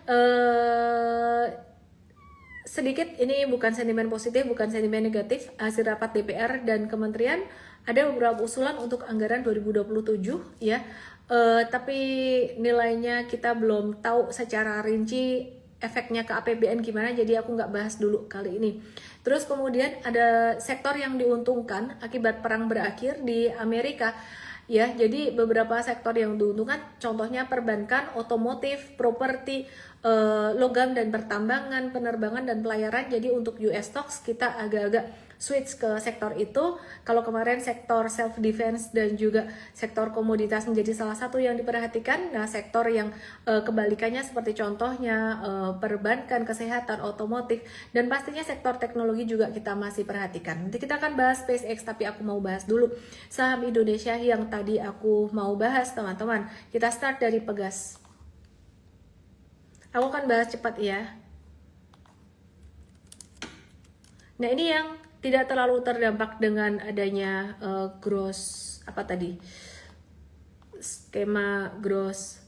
sedikit, ini bukan sentimen positif, bukan sentimen negatif, hasil rapat DPR dan kementerian ada beberapa usulan untuk anggaran 2027 ya, tapi nilainya kita belum tahu secara rinci efeknya ke APBN gimana, jadi aku nggak bahas dulu kali ini. Terus kemudian ada sektor yang diuntungkan akibat perang berakhir di Amerika. Ya, jadi beberapa sektor yang diuntungkan, contohnya perbankan, otomotif, properti, logam dan pertambangan, penerbangan dan pelayaran. Jadi untuk US stocks kita agak-agak switch ke sektor itu. Kalau kemarin sektor self defense dan juga sektor komoditas menjadi salah satu yang diperhatikan, nah sektor yang kebalikannya seperti contohnya perbankan, kesehatan, otomotif, dan pastinya sektor teknologi juga kita masih perhatikan. Nanti kita akan bahas SpaceX, tapi aku mau bahas dulu saham Indonesia yang tadi aku mau bahas, teman-teman. Kita start dari Pegas. Aku akan bahas cepat ya. Nah, ini yang tidak terlalu terdampak dengan adanya gross apa tadi, skema gross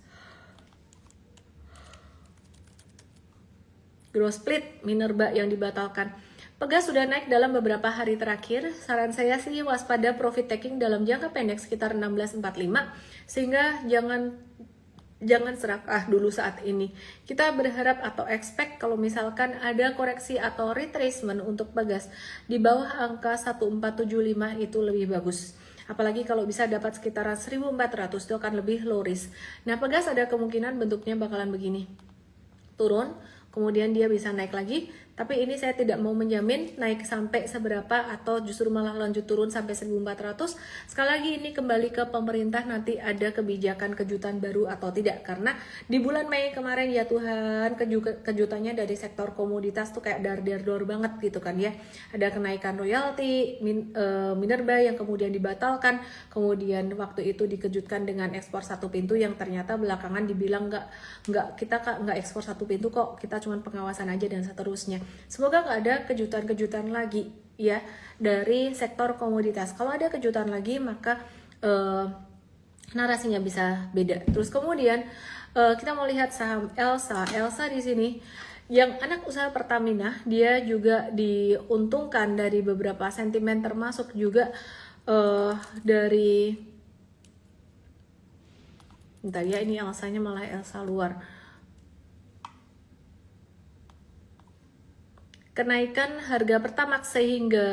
split Minerba yang dibatalkan. Pegas sudah naik dalam beberapa hari terakhir. Saran saya sih waspada profit taking dalam jangka pendek sekitar 16.45, sehingga jangan serakah dulu saat ini. Kita berharap atau expect kalau misalkan ada koreksi atau retracement untuk Pegas di bawah angka 1475 itu lebih bagus. Apalagi kalau bisa dapat sekitaran 1400 itu akan lebih low risk. Nah, Pegas ada kemungkinan bentuknya bakalan begini. Turun, kemudian dia bisa naik lagi, tapi ini saya tidak mau menjamin naik sampai seberapa atau justru malah lanjut turun sampai 1400. Sekali lagi ini kembali ke pemerintah, nanti ada kebijakan kejutan baru atau tidak, karena di bulan Mei kemarin ya Tuhan, kejutannya dari sektor komoditas tuh kayak dar-dar banget gitu kan ya. Ada kenaikan royalti Minerba yang kemudian dibatalkan, kemudian waktu itu dikejutkan dengan ekspor satu pintu yang ternyata belakangan dibilang kita nggak ekspor satu pintu kok, kita cuma pengawasan aja dan seterusnya. Semoga nggak ada kejutan-kejutan lagi ya dari sektor komoditas. Kalau ada kejutan lagi maka narasinya bisa beda. Terus kemudian kita mau lihat saham Elsa di sini yang anak usaha Pertamina, dia juga diuntungkan dari beberapa sentimen termasuk juga dari bentar ya, ini Elsanya malah Elsa luar. Kenaikan harga Pertamax sehingga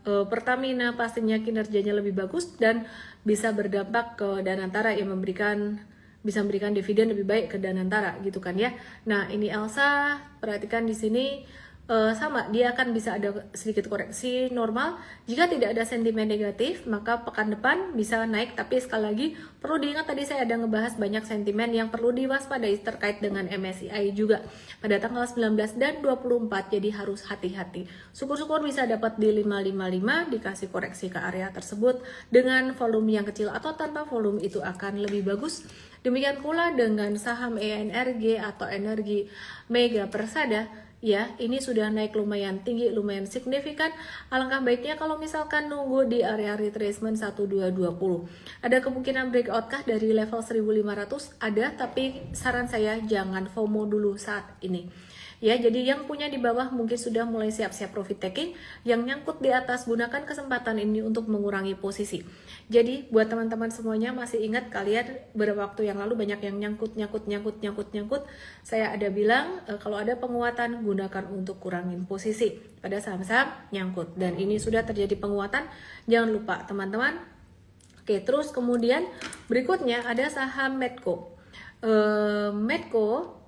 Pertamina pastinya kinerjanya lebih bagus dan bisa berdampak ke Danantara yang bisa memberikan dividen lebih baik ke Danantara gitu kan ya. Nah, ini Elsa, perhatikan di sini sama, dia akan bisa ada sedikit koreksi normal. Jika tidak ada sentimen negatif, maka pekan depan bisa naik, tapi sekali lagi perlu diingat tadi saya ada ngebahas banyak sentimen yang perlu diwaspadai terkait dengan MSCI juga pada tanggal 19 dan 24, jadi harus hati-hati. Syukur-syukur bisa dapat di 555, dikasih koreksi ke area tersebut dengan volume yang kecil atau tanpa volume itu akan lebih bagus. Demikian pula dengan saham ENRG atau Energi Mega Persada. Ya, ini sudah naik lumayan tinggi, lumayan signifikan. Alangkah baiknya kalau misalkan nunggu di area retracement 1220. Ada kemungkinan breakout kah dari level 1500? Ada, tapi saran saya jangan FOMO dulu saat ini. Ya, jadi yang punya di bawah mungkin sudah mulai siap-siap profit taking, yang nyangkut di atas gunakan kesempatan ini untuk mengurangi posisi. Jadi buat teman-teman semuanya, masih ingat kalian beberapa waktu yang lalu banyak yang nyangkut. Saya ada bilang kalau ada penguatan gunakan untuk kurangin posisi pada saham-saham nyangkut, dan ini sudah terjadi penguatan, jangan lupa teman-teman. Oke, terus kemudian berikutnya ada saham Medco. Medco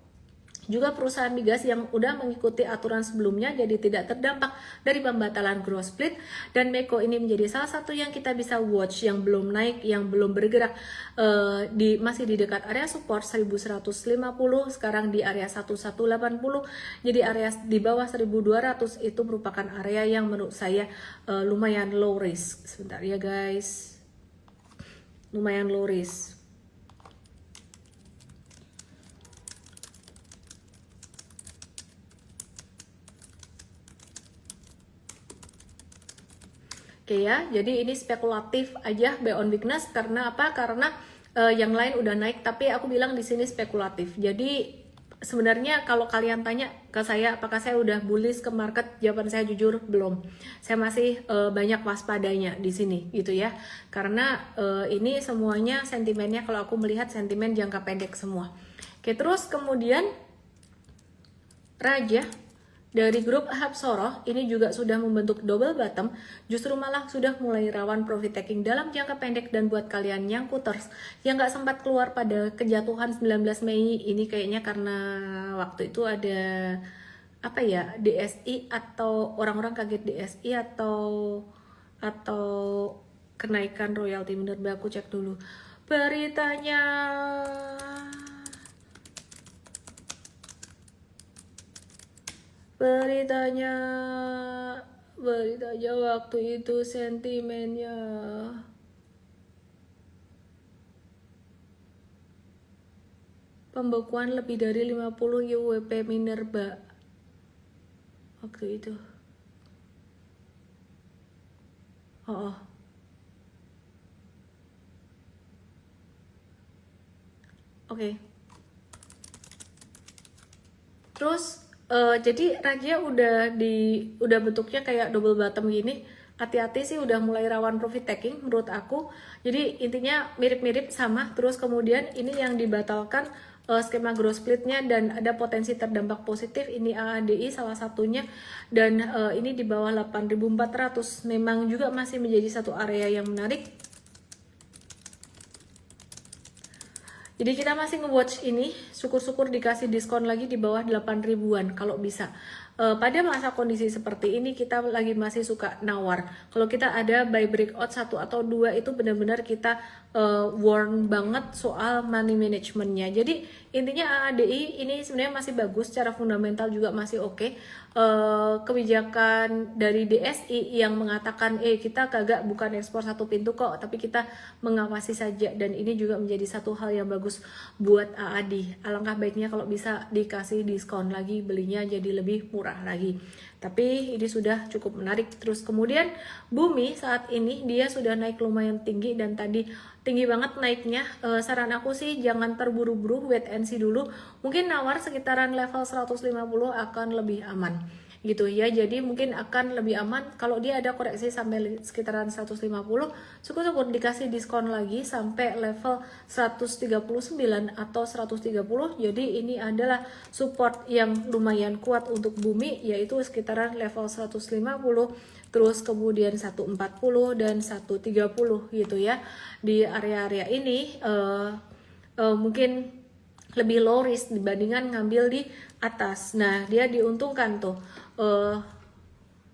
juga perusahaan migas yang udah mengikuti aturan sebelumnya, jadi tidak terdampak dari pembatalan gross split, dan Medco ini menjadi salah satu yang kita bisa watch, yang belum naik, yang belum bergerak, masih di dekat area support 1150, sekarang di area 1180, jadi area di bawah 1200 itu merupakan area yang menurut saya lumayan low risk. Sebentar ya guys, lumayan low risk. Oke ya, jadi ini spekulatif aja buy on weakness. Karena apa? Karena yang lain udah naik, tapi aku bilang di sini spekulatif. Jadi sebenarnya kalau kalian tanya ke saya apakah saya udah bullish ke market, jawaban saya jujur belum. Saya masih banyak waspadanya di sini gitu ya. Karena ini semuanya sentimennya, kalau aku melihat sentimen jangka pendek semua. Oke, terus kemudian Raja dari grup Hapsoroh ini juga sudah membentuk double bottom, justru malah sudah mulai rawan profit taking dalam jangka pendek. Dan buat kalian yang cutters yang nggak sempat keluar pada kejatuhan 19 Mei ini, kayaknya karena waktu itu ada apa ya, DSI atau orang-orang kaget DSI atau kenaikan royalti. Bener, aku cek dulu beritanya. Beritanya waktu itu sentimennya. Pembekuan lebih dari 50 YWP Minerba waktu itu. Oh. Oke. Terus jadi Raja udah bentuknya kayak double bottom gini. Hati-hati sih, udah mulai rawan profit taking menurut aku. Jadi intinya mirip-mirip sama. Terus kemudian ini yang dibatalkan skema growth splitnya dan ada potensi terdampak positif. Ini AADI salah satunya, dan ini di bawah 8.400 memang juga masih menjadi satu area yang menarik. Jadi kita masih nge-watch ini, syukur-syukur dikasih diskon lagi di bawah 8 ribuan kalau bisa. Pada masa kondisi seperti ini kita lagi masih suka nawar. Kalau kita ada buy breakout 1 atau 2 itu benar-benar kita warn banget soal money managementnya. Jadi intinya AADI ini sebenarnya masih bagus, secara fundamental juga masih oke. Kebijakan dari DSI yang mengatakan kita kagak bukan ekspor satu pintu kok, tapi kita mengawasi saja, dan ini juga menjadi satu hal yang bagus buat AAD. Alangkah baiknya kalau bisa dikasih diskon lagi, belinya jadi lebih murah lagi. Tapi ini sudah cukup menarik. Terus kemudian Bumi saat ini dia sudah naik lumayan tinggi, dan tadi tinggi banget naiknya. Saran aku sih jangan terburu-buru, wait and see dulu. Mungkin nawar sekitaran level 150 akan lebih aman gitu ya. Jadi mungkin akan lebih aman kalau dia ada koreksi sampai sekitaran 150, syukur-syukur dikasih diskon lagi sampai level 139 atau 130. Jadi ini adalah support yang lumayan kuat untuk Bumi, yaitu sekitaran level 150, terus kemudian 140 dan 130 gitu ya. Di area-area ini mungkin lebih low risk dibandingkan ngambil di atas. Nah, dia diuntungkan tuh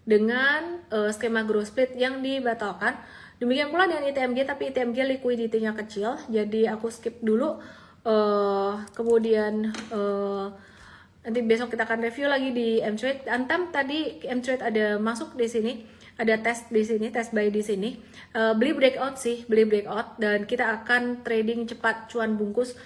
dengan skema growth split yang dibatalkan. Demikian pula dengan ITMG, tapi ITMG liquidity-nya kecil, jadi aku skip dulu. Kemudian nanti besok kita akan review lagi di M-Trade. Antam tadi M-Trade ada masuk di sini, ada tes di sini, tes buy di sini. Beli breakout sih, beli breakout, dan kita akan trading cepat cuan bungkus.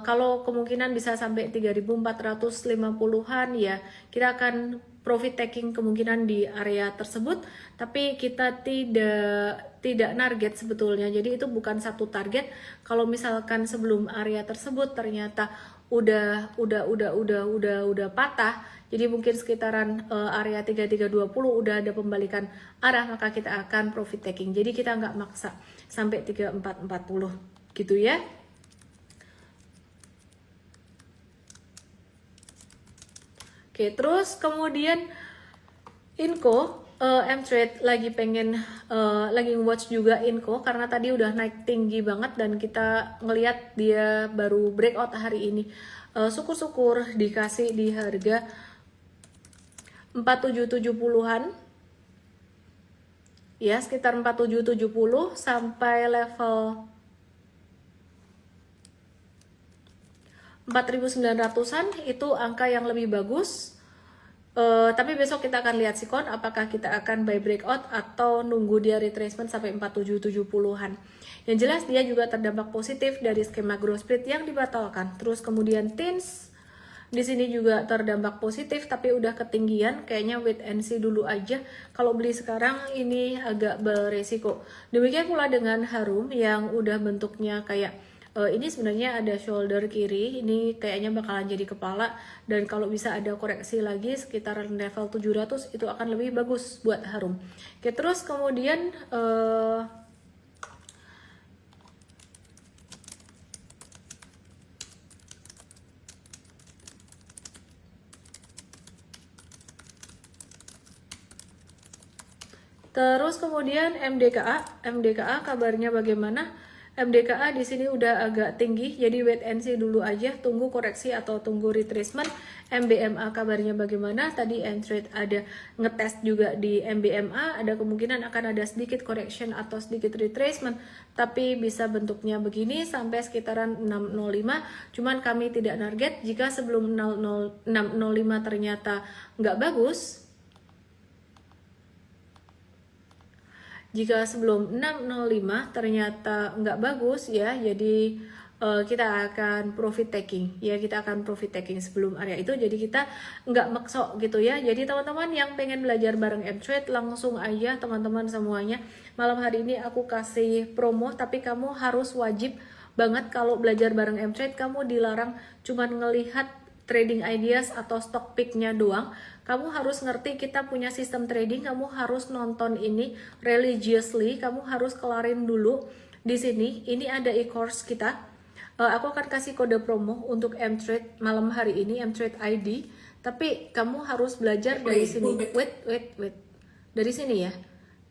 Kalau kemungkinan bisa sampai 3.450-an ya, kita akan profit taking kemungkinan di area tersebut, tapi kita tidak target sebetulnya. Jadi itu bukan satu target. Kalau misalkan sebelum area tersebut ternyata udah patah, jadi mungkin sekitaran area 3320 udah ada pembalikan arah, maka kita akan profit taking. Jadi kita nggak maksa sampai 3440 gitu ya. Oke, terus kemudian Inco, M-Trade lagi pengen lagi watch juga Inco karena tadi udah naik tinggi banget, dan kita ngelihat dia baru breakout hari ini. Syukur-syukur dikasih di harga 4770-an. Ya, sekitar 4770 sampai level 4.900-an itu angka yang lebih bagus. Tapi besok kita akan lihat sikon apakah kita akan buy breakout atau nunggu dia retracement sampai 4770-an. Yang jelas dia juga terdampak positif dari skema growth split yang dibatalkan. Terus kemudian TINS di sini juga terdampak positif, tapi udah ketinggian, kayaknya wait and see dulu aja. Kalau beli sekarang ini agak beresiko. Demikian pula dengan Harum yang udah bentuknya kayak ini sebenarnya ada shoulder kiri, ini kayaknya bakalan jadi kepala, dan kalau bisa ada koreksi lagi sekitaran level 700 itu akan lebih bagus buat Harum. Oke, terus kemudian Terus kemudian MDKA kabarnya bagaimana? MDKA di sini udah agak tinggi, jadi wait and see dulu aja, tunggu koreksi atau tunggu retracement. MBMA kabarnya bagaimana? Tadi Mtrade ada ngetes juga di MBMA, ada kemungkinan akan ada sedikit correction atau sedikit retracement, tapi bisa bentuknya begini sampai sekitaran 605. Cuman kami tidak target jika sebelum 605 ternyata nggak bagus. Jika sebelum 605 ternyata nggak bagus ya, jadi kita akan profit taking ya, kita akan profit taking sebelum area itu, jadi kita nggak makso gitu ya. Jadi teman-teman yang pengen belajar bareng Mtrade langsung aja teman-teman semuanya. Malam hari ini aku kasih promo, tapi kamu harus wajib banget kalau belajar bareng Mtrade, kamu dilarang cuman ngelihat trading ideas atau stock pick-nya doang. Kamu harus ngerti kita punya sistem trading, kamu harus nonton ini religiously, kamu harus kelarin dulu di sini. Ini ada e-course kita. Aku akan kasih kode promo untuk Mtrade malam hari ini, Mtrade ID. Tapi kamu harus belajar dari sini. Wait. Dari sini ya.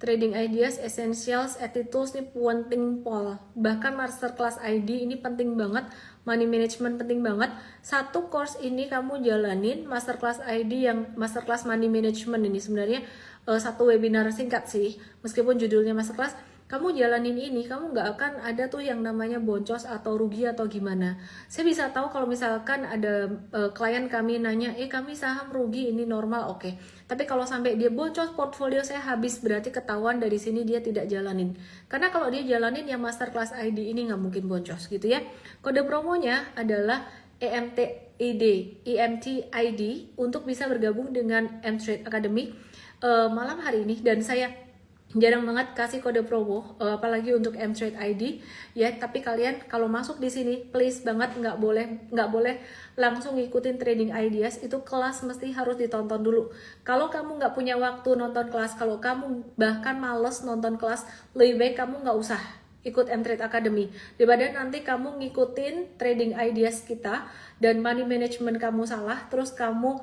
Trading ideas, essentials, attitudes ini penting pol. Bahkan masterclass ID ini penting banget. Money management penting banget. Satu course ini kamu jalanin, masterclass ID yang masterclass money management ini sebenarnya satu webinar singkat sih. Meskipun judulnya masterclass, kamu jalanin ini, kamu nggak akan ada tuh yang namanya boncos atau rugi atau gimana. Saya bisa tahu kalau misalkan ada klien kami nanya, kami saham rugi, ini normal, oke. Tapi kalau sampai dia boncos, portfolio saya habis, berarti ketahuan dari sini dia tidak jalanin. Karena kalau dia jalanin yang masterclass ID ini nggak mungkin boncos gitu ya. Kode promonya adalah EMTID untuk bisa bergabung dengan Mtrade Academy malam hari ini. Dan saya jarang banget kasih kode promo, apalagi untuk Mtrade ID ya. Tapi kalian kalau masuk di sini, please banget nggak boleh langsung ngikutin trading ideas. Itu kelas mesti harus ditonton dulu. Kalau kamu nggak punya waktu nonton kelas, kalau kamu bahkan males nonton kelas, lebih baik kamu nggak usah ikut Mtrade Academy, daripada nanti kamu ngikutin trading ideas kita dan money management kamu salah, terus kamu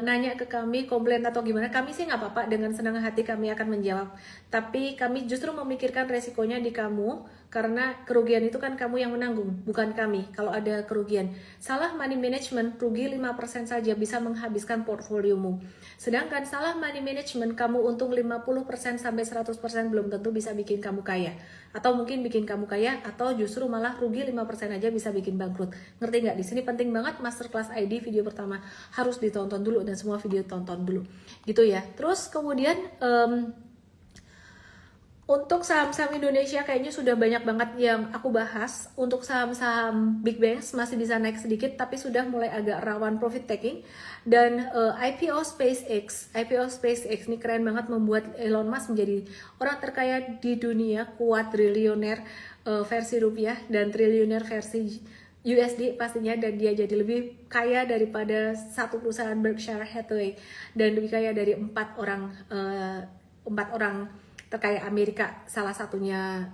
nanya ke kami, komplain atau gimana. Kami sih nggak apa-apa, dengan senang hati kami akan menjawab, tapi kami justru memikirkan resikonya di kamu, karena kerugian itu kan kamu yang menanggung, bukan kami. Kalau ada kerugian, salah money management, rugi 5% saja bisa menghabiskan portfoliomu. Sedangkan salah money management, kamu untung 50% sampai 100% belum tentu bisa bikin kamu kaya. Atau mungkin bikin kamu kaya, atau justru malah rugi 5% aja bisa bikin bangkrut. Ngerti nggak? Di sini penting banget masterclass ID video pertama harus ditonton dulu, dan semua video tonton dulu gitu ya. Terus kemudian untuk saham-saham Indonesia kayaknya sudah banyak banget yang aku bahas. Untuk saham-saham big banks masih bisa naik sedikit, tapi sudah mulai agak rawan profit taking. Dan IPO SpaceX ini keren banget, membuat Elon Musk menjadi orang terkaya di dunia, kuadrilioner versi rupiah dan triliuner versi USD pastinya, dan dia jadi lebih kaya daripada satu perusahaan Berkshire Hathaway, dan lebih kaya dari 4 orang terkaya Amerika, salah satunya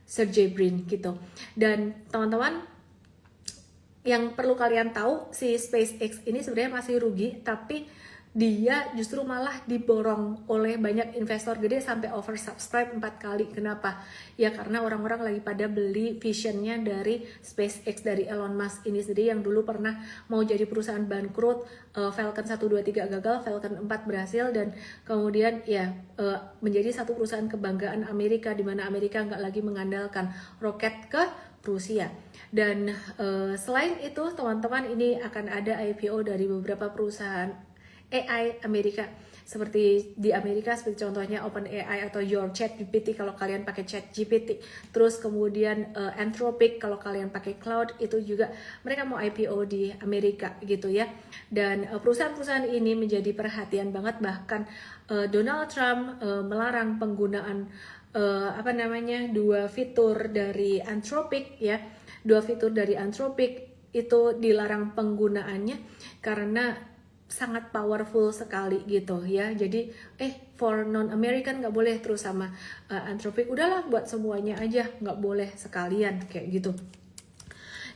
Sergey Brin gitu. Dan teman-teman yang perlu kalian tahu, si SpaceX ini sebenarnya masih rugi, tapi dia justru malah diborong oleh banyak investor gede sampai oversubscribe 4 kali. Kenapa? Ya karena orang-orang lagi pada beli visionnya dari SpaceX, dari Elon Musk ini sendiri, yang dulu pernah mau jadi perusahaan bangkrut. Falcon 1, 2, 3 gagal, Falcon 4 berhasil, dan kemudian ya menjadi satu perusahaan kebanggaan Amerika, di mana Amerika nggak lagi mengandalkan roket ke Rusia. Dan selain itu teman-teman, ini akan ada IPO dari beberapa perusahaan AI Amerika, seperti di Amerika, seperti contohnya OpenAI atau Your ChatGPT kalau kalian pakai ChatGPT. Terus kemudian Anthropic kalau kalian pakai cloud, itu juga mereka mau IPO di Amerika gitu ya. Dan perusahaan-perusahaan ini menjadi perhatian banget, bahkan Donald Trump melarang penggunaan dua fitur dari Anthropic ya. Dua fitur dari Anthropic itu dilarang penggunaannya karena sangat powerful sekali gitu ya. Jadi for non-American nggak boleh, terus sama Anthropic udahlah buat semuanya aja, nggak boleh sekalian kayak gitu.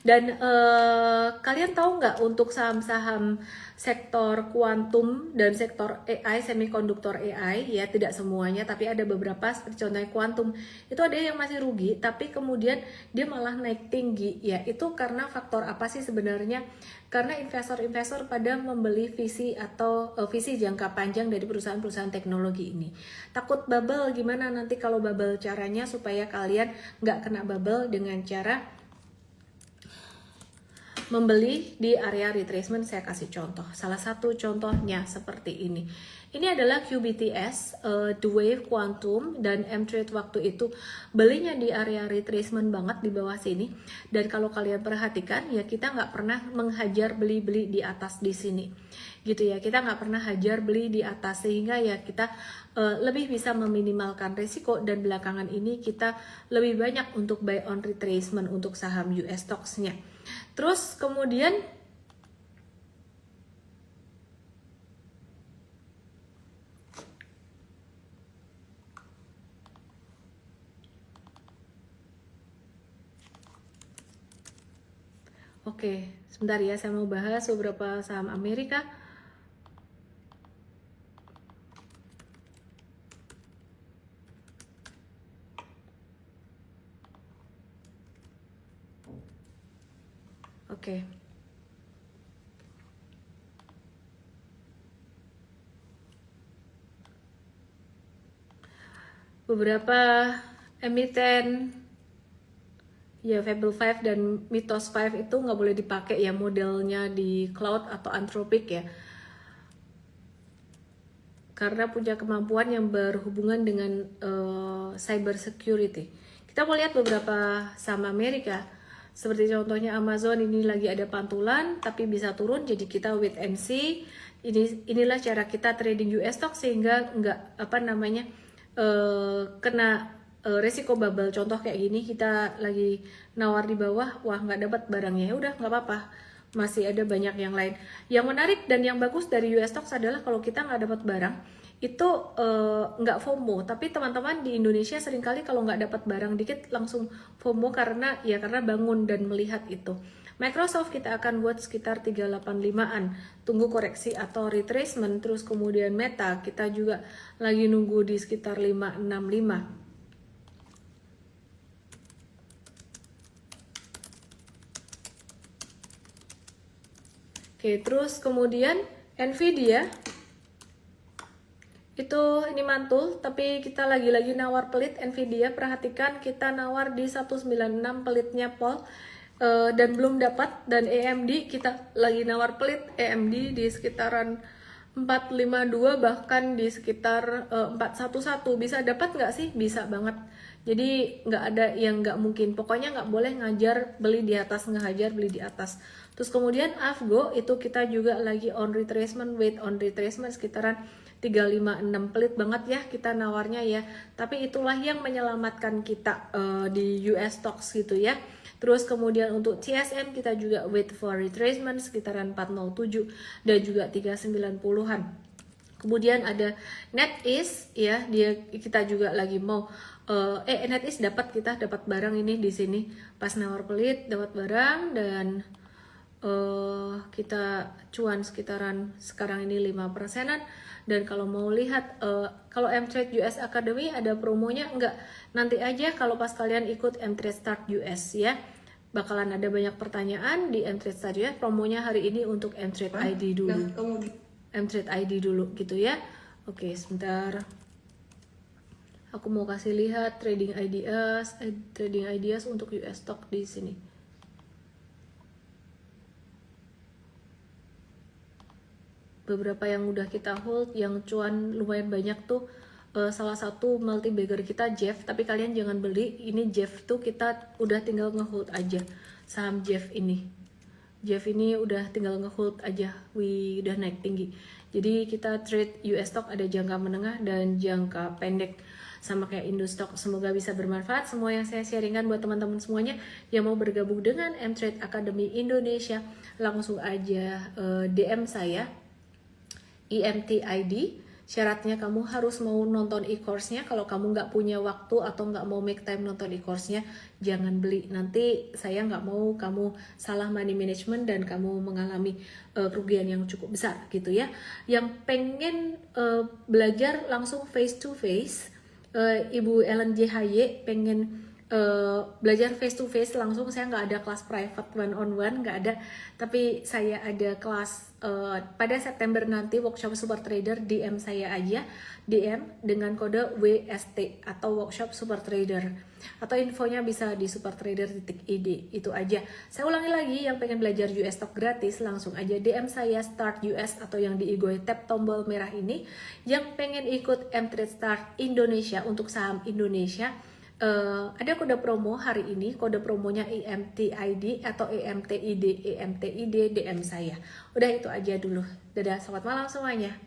Dan kalian tahu nggak untuk saham-saham sektor kuantum dan sektor AI, semikonduktor AI, ya tidak semuanya, tapi ada beberapa seperti contohnya kuantum, itu ada yang masih rugi, tapi kemudian dia malah naik tinggi, ya itu karena faktor apa sih sebenarnya? Karena investor-investor pada membeli visi atau visi jangka panjang dari perusahaan-perusahaan teknologi ini. Takut bubble, gimana nanti kalau bubble? Caranya supaya kalian nggak kena bubble dengan cara membeli di area retracement. Saya kasih contoh, salah satu contohnya seperti ini. Ini adalah QBTS, The Wave Quantum, dan M-Trade waktu itu belinya di area retracement banget di bawah sini. Dan kalau kalian perhatikan ya, kita nggak pernah menghajar beli-beli di atas di sini gitu ya, kita nggak pernah hajar beli di atas, sehingga ya kita lebih bisa meminimalkan risiko, dan belakangan ini kita lebih banyak untuk buy on retracement untuk saham US stocks-nya. Terus kemudian oke, sebentar ya, saya mau bahas beberapa saham Amerika. Oke. Beberapa emiten ya, Fable 5 dan Mythos 5 itu nggak boleh dipakai ya modelnya di cloud atau Anthropic ya, karena punya kemampuan yang berhubungan dengan cyber security. Kita mau lihat beberapa saham Amerika, seperti contohnya Amazon. Ini lagi ada pantulan tapi bisa turun, jadi kita wait and see. Inilah cara kita trading US stock sehingga nggak kena resiko bubble. Contoh kayak gini, kita lagi nawar di bawah, wah nggak dapat barangnya, ya udah nggak apa-apa, masih ada banyak yang lain. Yang menarik dan yang bagus dari US stocks adalah kalau kita nggak dapat barang itu nggak FOMO. Tapi teman-teman di Indonesia seringkali kalau nggak dapat barang dikit langsung FOMO karena bangun dan melihat itu. Microsoft kita akan buat sekitar 385-an, tunggu koreksi atau retracement. Terus kemudian Meta kita juga lagi nunggu di sekitar 565. Oke, terus kemudian Nvidia itu ini mantul, tapi kita lagi-lagi nawar pelit Nvidia. Perhatikan kita nawar di 196 pelitnya Paul, dan belum dapat. Dan AMD kita lagi nawar pelit AMD di sekitaran 452, bahkan di sekitar 411. Bisa dapat nggak sih? Bisa banget. Jadi nggak ada yang nggak mungkin. Pokoknya nggak boleh ngajar beli di atas, ngehajar beli di atas. Terus kemudian Avgo itu kita juga lagi on retracement, wait on retracement sekitaran 356, pelit banget ya kita nawarnya ya. Tapi itulah yang menyelamatkan kita di US stocks gitu ya. Terus kemudian untuk CSM kita juga wait for retracement sekitaran 407 dan juga 390-an. Kemudian ada NetEase ya, kita juga lagi mau NetEase kita dapat barang ini di sini pas nawar pelit, dapat barang, dan kita cuan sekitaran sekarang ini 5%-an. Dan kalau mau lihat kalau M-Trade US Academy ada promonya, enggak, nanti aja kalau pas kalian ikut M-Trade Start US ya, bakalan ada banyak pertanyaan di M-Trade Start US. Promonya hari ini untuk M-Trade ID dulu, M-Trade ID dulu gitu ya. Oke, sebentar, aku mau kasih lihat trading ideas untuk US stock di sini. Beberapa yang udah kita hold, yang cuan lumayan banyak tuh, salah satu multi bagger kita Jeff, tapi kalian jangan beli. Ini Jeff tuh kita udah tinggal ngehold aja saham Jeff ini. Jeff ini udah tinggal ngehold aja, udah naik tinggi. Jadi kita trade US stock ada jangka menengah dan jangka pendek, sama kayak Indostock. Semoga bisa bermanfaat semua yang saya sharingkan buat teman-teman semuanya yang mau bergabung dengan M-Trade Academy Indonesia. Langsung aja DM saya IMT ID. Syaratnya kamu harus mau nonton e-course-nya. Kalau kamu nggak punya waktu atau nggak mau make time nonton e-course-nya, jangan beli. Nanti saya nggak mau kamu salah money management dan kamu mengalami kerugian yang cukup besar gitu ya. Yang pengen belajar langsung face to face, Ibu Ellen JHY pengen belajar face to face langsung. Saya nggak ada kelas private one on one, nggak ada, tapi saya ada kelas pada September nanti, workshop super trader. DM saya aja, DM dengan kode WST atau workshop super trader, atau infonya bisa di supertrader.id. Itu aja. Saya ulangi lagi, yang pengen belajar US stock gratis langsung aja DM saya start US atau yang di Igoy tap tombol merah ini. Yang pengen ikut M-Trade Start Indonesia untuk saham Indonesia, ada kode promo hari ini, kode promonya EMTID atau EMTID DM saya. Udah itu aja dulu. Dadah, selamat malam semuanya.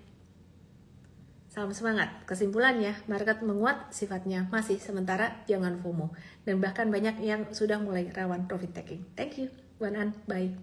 Salam semangat. Kesimpulannya, market menguat, sifatnya masih sementara, jangan FOMO. Dan bahkan banyak yang sudah mulai rawan profit taking. Thank you. Bye.